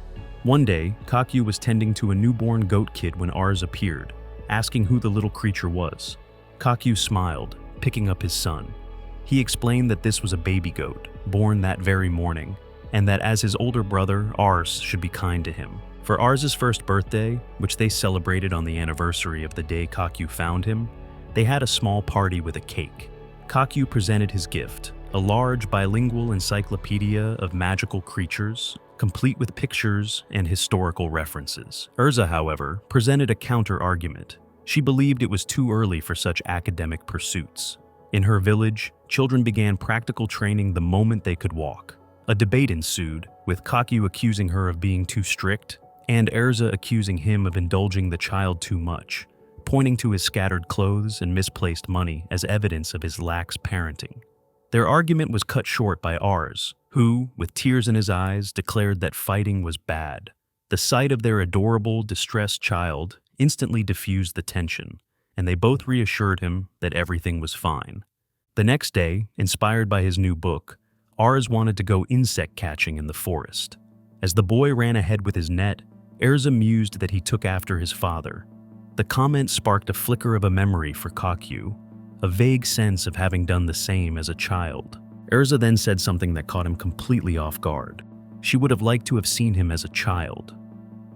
One day, Kakyu was tending to a newborn goat kid when Ars appeared, asking who the little creature was. Kakyu smiled, picking up his son. He explained that this was a baby goat, born that very morning, and that as his older brother, Ars should be kind to him. For Ars's first birthday, which they celebrated on the anniversary of the day Kakyu found him, they had a small party with a cake. Kakyu presented his gift, a large bilingual encyclopedia of magical creatures, complete with pictures and historical references. Urza, however, presented a counter-argument. She believed it was too early for such academic pursuits. In her village, children began practical training the moment they could walk. A debate ensued, with Kakyu accusing her of being too strict, and Urza accusing him of indulging the child too much, pointing to his scattered clothes and misplaced money as evidence of his lax parenting. Their argument was cut short by Ars, who, with tears in his eyes, declared that fighting was bad. The sight of their adorable, distressed child instantly diffused the tension, and they both reassured him that everything was fine. The next day, inspired by his new book, Ars wanted to go insect catching in the forest. As the boy ran ahead with his net, Urza mused that he took after his father. The comment sparked a flicker of a memory for Kakyu, a vague sense of having done the same as a child. Urza then said something that caught him completely off guard. She would have liked to have seen him as a child.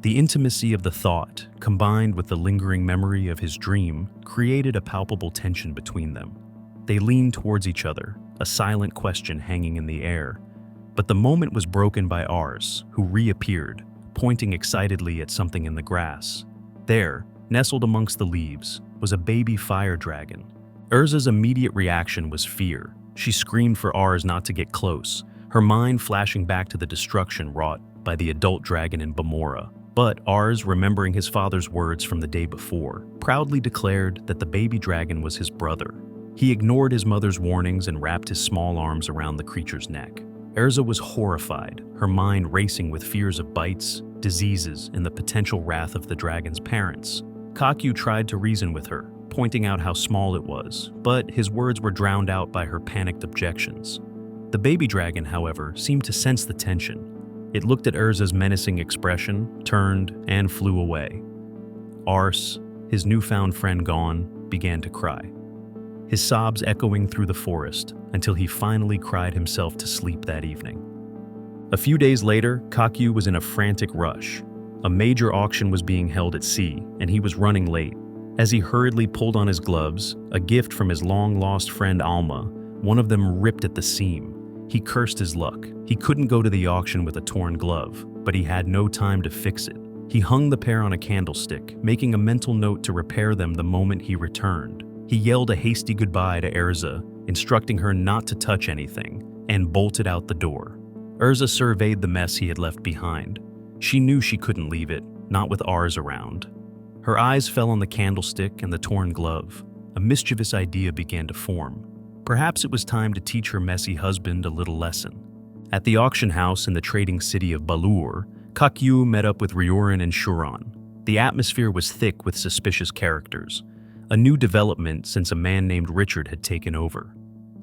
The intimacy of the thought, combined with the lingering memory of his dream, created a palpable tension between them. They leaned towards each other, a silent question hanging in the air. But the moment was broken by Ars, who reappeared, pointing excitedly at something in the grass. There, nestled amongst the leaves, was a baby fire dragon. Urza's immediate reaction was fear. She screamed for Ars not to get close, her mind flashing back to the destruction wrought by the adult dragon in Bamora. But Ars, remembering his father's words from the day before, proudly declared that the baby dragon was his brother. He ignored his mother's warnings and wrapped his small arms around the creature's neck. Urza was horrified, her mind racing with fears of bites, diseases, and the potential wrath of the dragon's parents. Kakyu tried to reason with her, pointing out how small it was, but his words were drowned out by her panicked objections. The baby dragon, however, seemed to sense the tension. It looked at Urza's menacing expression, turned, and flew away. Ars, his newfound friend gone, began to cry, his sobs echoing through the forest until he finally cried himself to sleep that evening. A few days later, Kakyu was in a frantic rush. A major auction was being held at sea, and he was running late. As he hurriedly pulled on his gloves, a gift from his long-lost friend Alma, one of them ripped at the seam. He cursed his luck. He couldn't go to the auction with a torn glove, but he had no time to fix it. He hung the pair on a candlestick, making a mental note to repair them the moment he returned. He yelled a hasty goodbye to Urza, instructing her not to touch anything, and bolted out the door. Urza surveyed the mess he had left behind. She knew she couldn't leave it, not with Ars around. Her eyes fell on the candlestick and the torn glove. A mischievous idea began to form. Perhaps it was time to teach her messy husband a little lesson. At the auction house in the trading city of Balur, Kakyu met up with Ryurin and Shuran. The atmosphere was thick with suspicious characters, a new development since a man named Richard had taken over.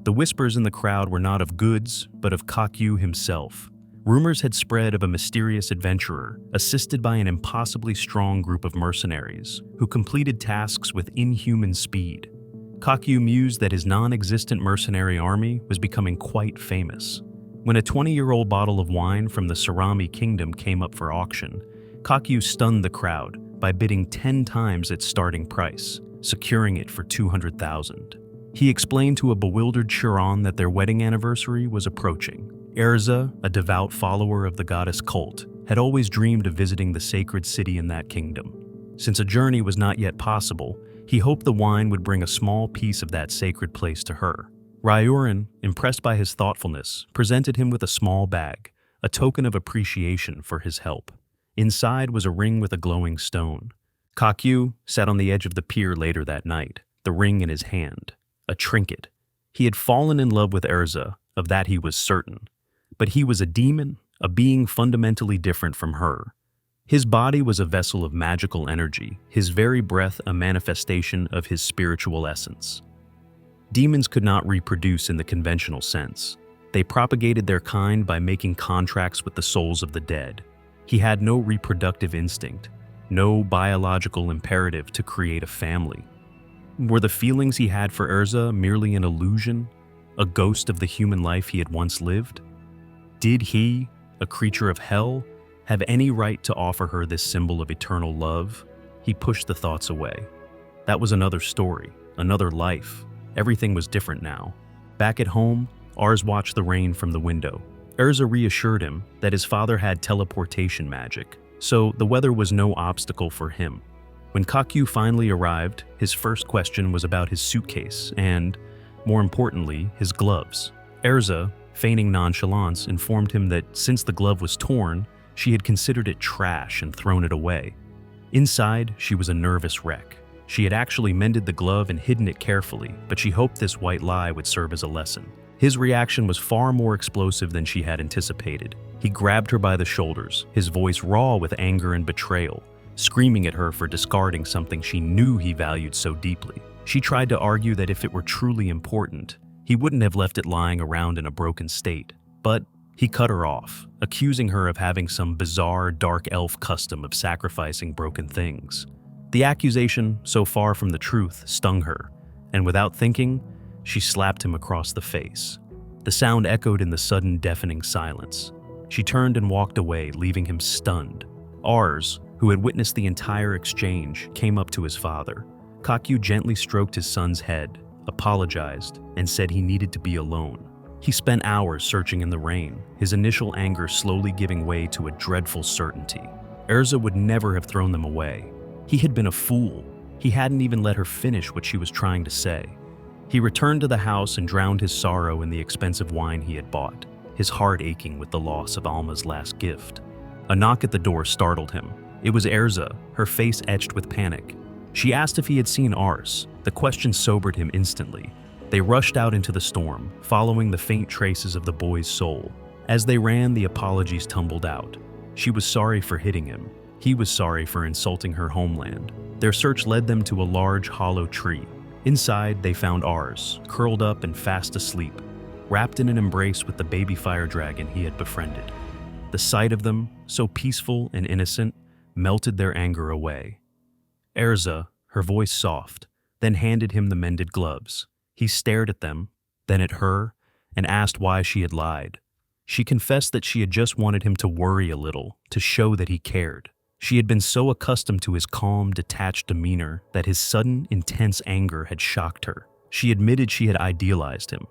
The whispers in the crowd were not of goods, but of Kakyu himself. Rumors had spread of a mysterious adventurer, assisted by an impossibly strong group of mercenaries, who completed tasks with inhuman speed. Kakyu mused that his non-existent mercenary army was becoming quite famous. When a 20-year-old bottle of wine from the Sarami Kingdom came up for auction, Kakyu stunned the crowd by bidding 10 times its starting price, securing it for 200,000. He explained to a bewildered Chiron that their wedding anniversary was approaching. Erza, a devout follower of the goddess cult, had always dreamed of visiting the sacred city in that kingdom. Since a journey was not yet possible, he hoped the wine would bring a small piece of that sacred place to her. Ryurin, impressed by his thoughtfulness, presented him with a small bag, a token of appreciation for his help. Inside was a ring with a glowing stone. Kakyu sat on the edge of the pier later that night, the ring in his hand, a trinket. He had fallen in love with Erza, of that he was certain. But he was a demon, a being fundamentally different from her. His body was a vessel of magical energy, his very breath a manifestation of his spiritual essence. Demons could not reproduce in the conventional sense. They propagated their kind by making contracts with the souls of the dead. He had no reproductive instinct, no biological imperative to create a family. Were the feelings he had for Erza merely an illusion, a ghost of the human life he had once lived? Did he, a creature of hell, have any right to offer her this symbol of eternal love? He pushed the thoughts away. That was another story, another life. Everything was different now. Back at home, Ars watched the rain from the window. Erza reassured him that his father had teleportation magic, so the weather was no obstacle for him. When Kakyu finally arrived, his first question was about his suitcase and, more importantly, his gloves. Erza, feigning nonchalance, informed him that since the glove was torn, she had considered it trash and thrown it away. Inside, she was a nervous wreck. She had actually mended the glove and hidden it carefully, but she hoped this white lie would serve as a lesson. His reaction was far more explosive than she had anticipated. He grabbed her by the shoulders, his voice raw with anger and betrayal, screaming at her for discarding something she knew he valued so deeply. She tried to argue that if it were truly important, he wouldn't have left it lying around in a broken state. But he cut her off, accusing her of having some bizarre dark elf custom of sacrificing broken things. The accusation, so far from the truth, stung her, and without thinking, she slapped him across the face. The sound echoed in the sudden deafening silence. She turned and walked away, leaving him stunned. Ars, who had witnessed the entire exchange, came up to his father. Kakyu gently stroked his son's head, apologized, and said he needed to be alone. He spent hours searching in the rain, his initial anger slowly giving way to a dreadful certainty. Erza would never have thrown them away. He had been a fool. He hadn't even let her finish what she was trying to say. He returned to the house and drowned his sorrow in the expensive wine he had bought, his heart aching with the loss of Alma's last gift. A knock at the door startled him. It was Erza, her face etched with panic. She asked if he had seen Ars. The question sobered him instantly. They rushed out into the storm, following the faint traces of the boy's soul. As they ran, the apologies tumbled out. She was sorry for hitting him. He was sorry for insulting her homeland. Their search led them to a large hollow tree. Inside, they found Ars, curled up and fast asleep, wrapped in an embrace with the baby fire dragon he had befriended. The sight of them, so peaceful and innocent, melted their anger away. Erza, her voice soft, then handed him the mended gloves. He stared at them, then at her, and asked why she had lied. She confessed that she had just wanted him to worry a little, to show that he cared. She had been so accustomed to his calm, detached demeanor that his sudden, intense anger had shocked her. She admitted she had idealized him,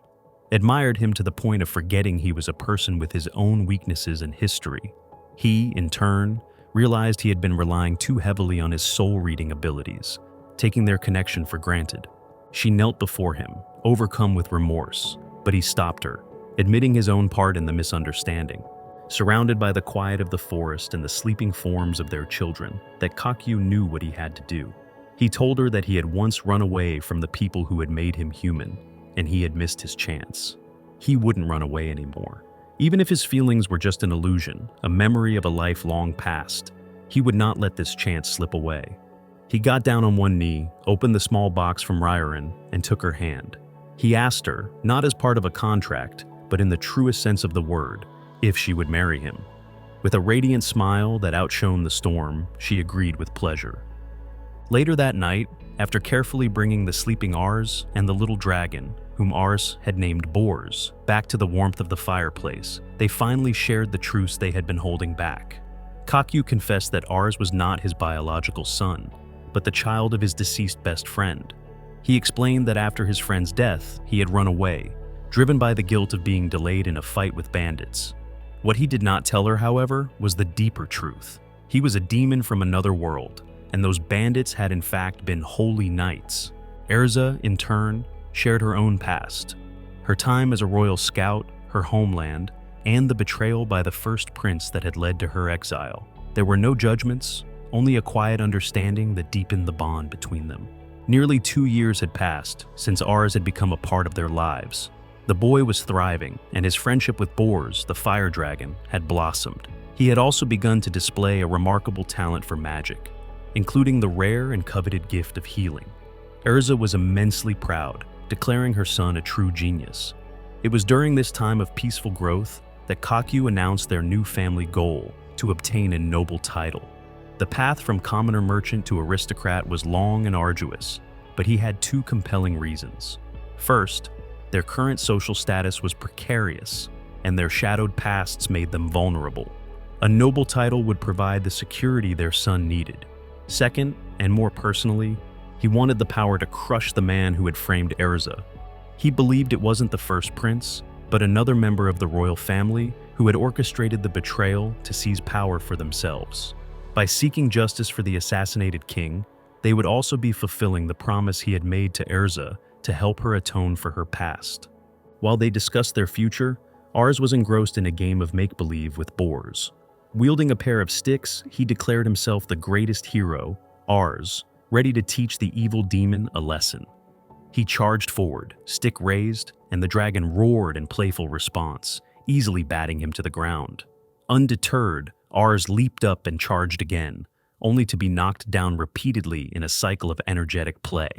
admired him to the point of forgetting he was a person with his own weaknesses and history. He, in turn, realized he had been relying too heavily on his soul-reading abilities, taking their connection for granted. She knelt before him, overcome with remorse, but he stopped her, admitting his own part in the misunderstanding. Surrounded by the quiet of the forest and the sleeping forms of their children, that Kakyu knew what he had to do. He told her that he had once run away from the people who had made him human, and he had missed his chance. He wouldn't run away anymore. Even if his feelings were just an illusion, a memory of a life long past, he would not let this chance slip away. He got down on one knee, opened the small box from Ryurin, and took her hand. He asked her, not as part of a contract, but in the truest sense of the word, if she would marry him. With a radiant smile that outshone the storm, she agreed with pleasure. Later that night, after carefully bringing the sleeping Ars and the little dragon, whom Ars had named Bors, back to the warmth of the fireplace, they finally shared the truths they had been holding back. Kakyu confessed that Ars was not his biological son, but the child of his deceased best friend. He explained that after his friend's death, he had run away, driven by the guilt of being delayed in a fight with bandits. What he did not tell her, however, was the deeper truth. He was a demon from another world, and those bandits had in fact been holy knights. Erza, in turn, shared her own past, her time as a royal scout, her homeland, and the betrayal by the first prince that had led to her exile. There were no judgments, only a quiet understanding that deepened the bond between them. Nearly 2 years had passed since Ars had become a part of their lives. The boy was thriving, and his friendship with Bors, the fire dragon, had blossomed. He had also begun to display a remarkable talent for magic, including the rare and coveted gift of healing. Erza was immensely proud, declaring her son a true genius. It was during this time of peaceful growth that Kakyu announced their new family goal, to obtain a noble title. The path from commoner merchant to aristocrat was long and arduous, but he had 2 compelling reasons. First, their current social status was precarious, and their shadowed pasts made them vulnerable. A noble title would provide the security their son needed. Second, and more personally, he wanted the power to crush the man who had framed Erza. He believed it wasn't the first prince, but another member of the royal family who had orchestrated the betrayal to seize power for themselves. By seeking justice for the assassinated king, they would also be fulfilling the promise he had made to Erza to help her atone for her past. While they discussed their future, Ars was engrossed in a game of make-believe with Bors. Wielding a pair of sticks, he declared himself the greatest hero, Ars, ready to teach the evil demon a lesson. He charged forward, stick raised, and the dragon roared in playful response, easily batting him to the ground. Undeterred, Ars leaped up and charged again, only to be knocked down repeatedly in a cycle of energetic play.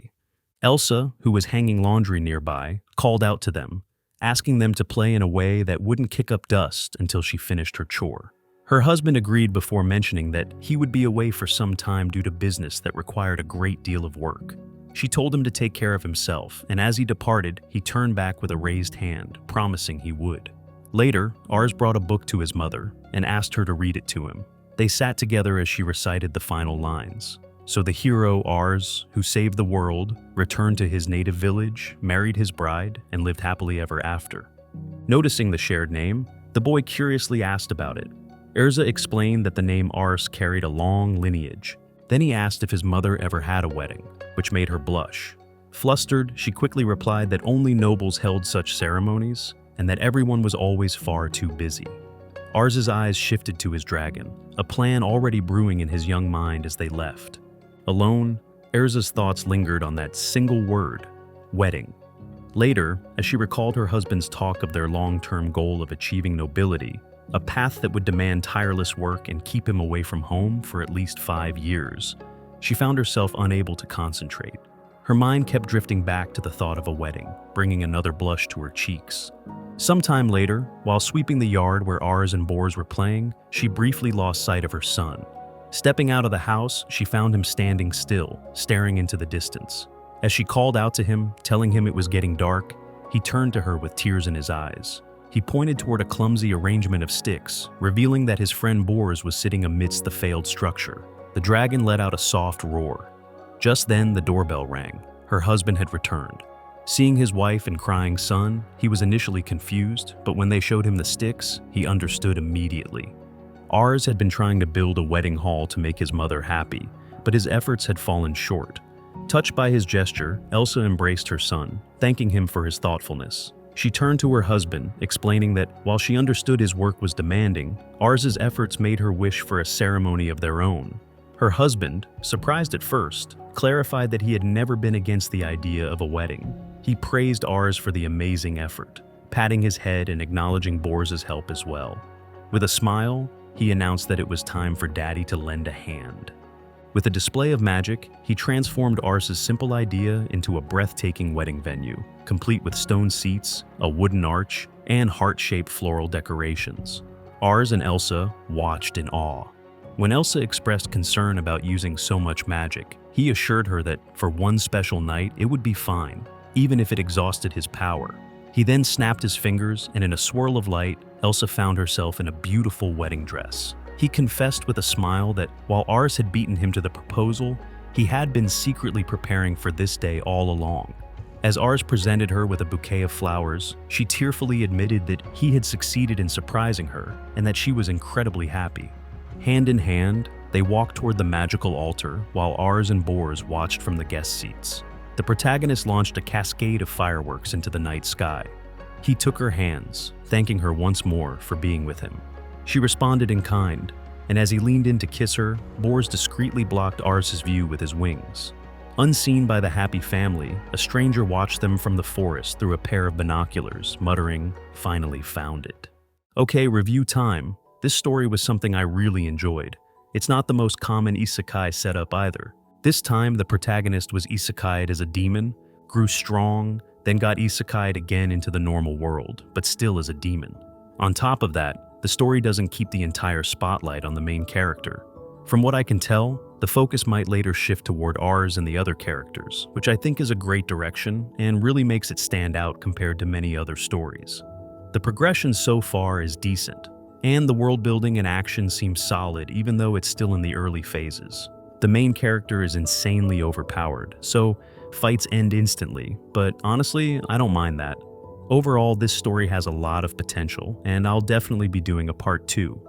Elsa, who was hanging laundry nearby, called out to them, asking them to play in a way that wouldn't kick up dust until she finished her chore. Her husband agreed before mentioning that he would be away for some time due to business that required a great deal of work. She told him to take care of himself, and as he departed, he turned back with a raised hand, promising he would. Later, Ars brought a book to his mother and asked her to read it to him. They sat together as she recited the final lines. So the hero Ars, who saved the world, returned to his native village, married his bride, and lived happily ever after. Noticing the shared name, the boy curiously asked about it. Erza explained that the name Ars carried a long lineage. Then he asked if his mother ever had a wedding, which made her blush. Flustered, she quickly replied that only nobles held such ceremonies, and that everyone was always far too busy. Ars's eyes shifted to his dragon, a plan already brewing in his young mind as they left. Alone, Erza's thoughts lingered on that single word, wedding. Later, as she recalled her husband's talk of their long-term goal of achieving nobility, a path that would demand tireless work and keep him away from home for at least 5 years, she found herself unable to concentrate. Her mind kept drifting back to the thought of a wedding, bringing another blush to her cheeks. Sometime later, while sweeping the yard where Ars and Bors were playing, she briefly lost sight of her son. Stepping out of the house, she found him standing still, staring into the distance. As she called out to him, telling him it was getting dark, he turned to her with tears in his eyes. He pointed toward a clumsy arrangement of sticks, revealing that his friend Bors was sitting amidst the failed structure. The dragon let out a soft roar. Just then, the doorbell rang. Her husband had returned. Seeing his wife and crying son, he was initially confused, but when they showed him the sticks, he understood immediately. Ars had been trying to build a wedding hall to make his mother happy, but his efforts had fallen short. Touched by his gesture, Elsa embraced her son, thanking him for his thoughtfulness. She turned to her husband, explaining that while she understood his work was demanding, Ars's efforts made her wish for a ceremony of their own. Her husband, surprised at first, clarified that he had never been against the idea of a wedding. He praised Ars for the amazing effort, patting his head and acknowledging Bors's help as well. With a smile, he announced that it was time for Daddy to lend a hand. With a display of magic, he transformed Ars's simple idea into a breathtaking wedding venue, complete with stone seats, a wooden arch, and heart-shaped floral decorations. Ars and Elsa watched in awe. When Elsa expressed concern about using so much magic, he assured her that for one special night it would be fine, even if it exhausted his power. He then snapped his fingers, and in a swirl of light, Elsa found herself in a beautiful wedding dress. He confessed with a smile that while Ars had beaten him to the proposal, he had been secretly preparing for this day all along. As Ars presented her with a bouquet of flowers, she tearfully admitted that he had succeeded in surprising her and that she was incredibly happy. Hand in hand, they walked toward the magical altar while Ars and Bors watched from the guest seats. The protagonist launched a cascade of fireworks into the night sky. He took her hands, thanking her once more for being with him. She responded in kind, and as he leaned in to kiss her, Bors discreetly blocked Ars's view with his wings. Unseen by the happy family, a stranger watched them from the forest through a pair of binoculars, muttering, "Finally found it." Okay, review time. This story was something I really enjoyed. It's not the most common isekai setup either. This time, the protagonist was isekai'd as a demon, grew strong, then got isekai'd again into the normal world, but still as a demon. On top of that, the story doesn't keep the entire spotlight on the main character. From what I can tell, the focus might later shift toward Ars and the other characters, which I think is a great direction and really makes it stand out compared to many other stories. The progression so far is decent, and the world building and action seems solid even though it's still in the early phases. The main character is insanely overpowered, so fights end instantly, but honestly, I don't mind that. Overall, this story has a lot of potential, and I'll definitely be doing a part 2.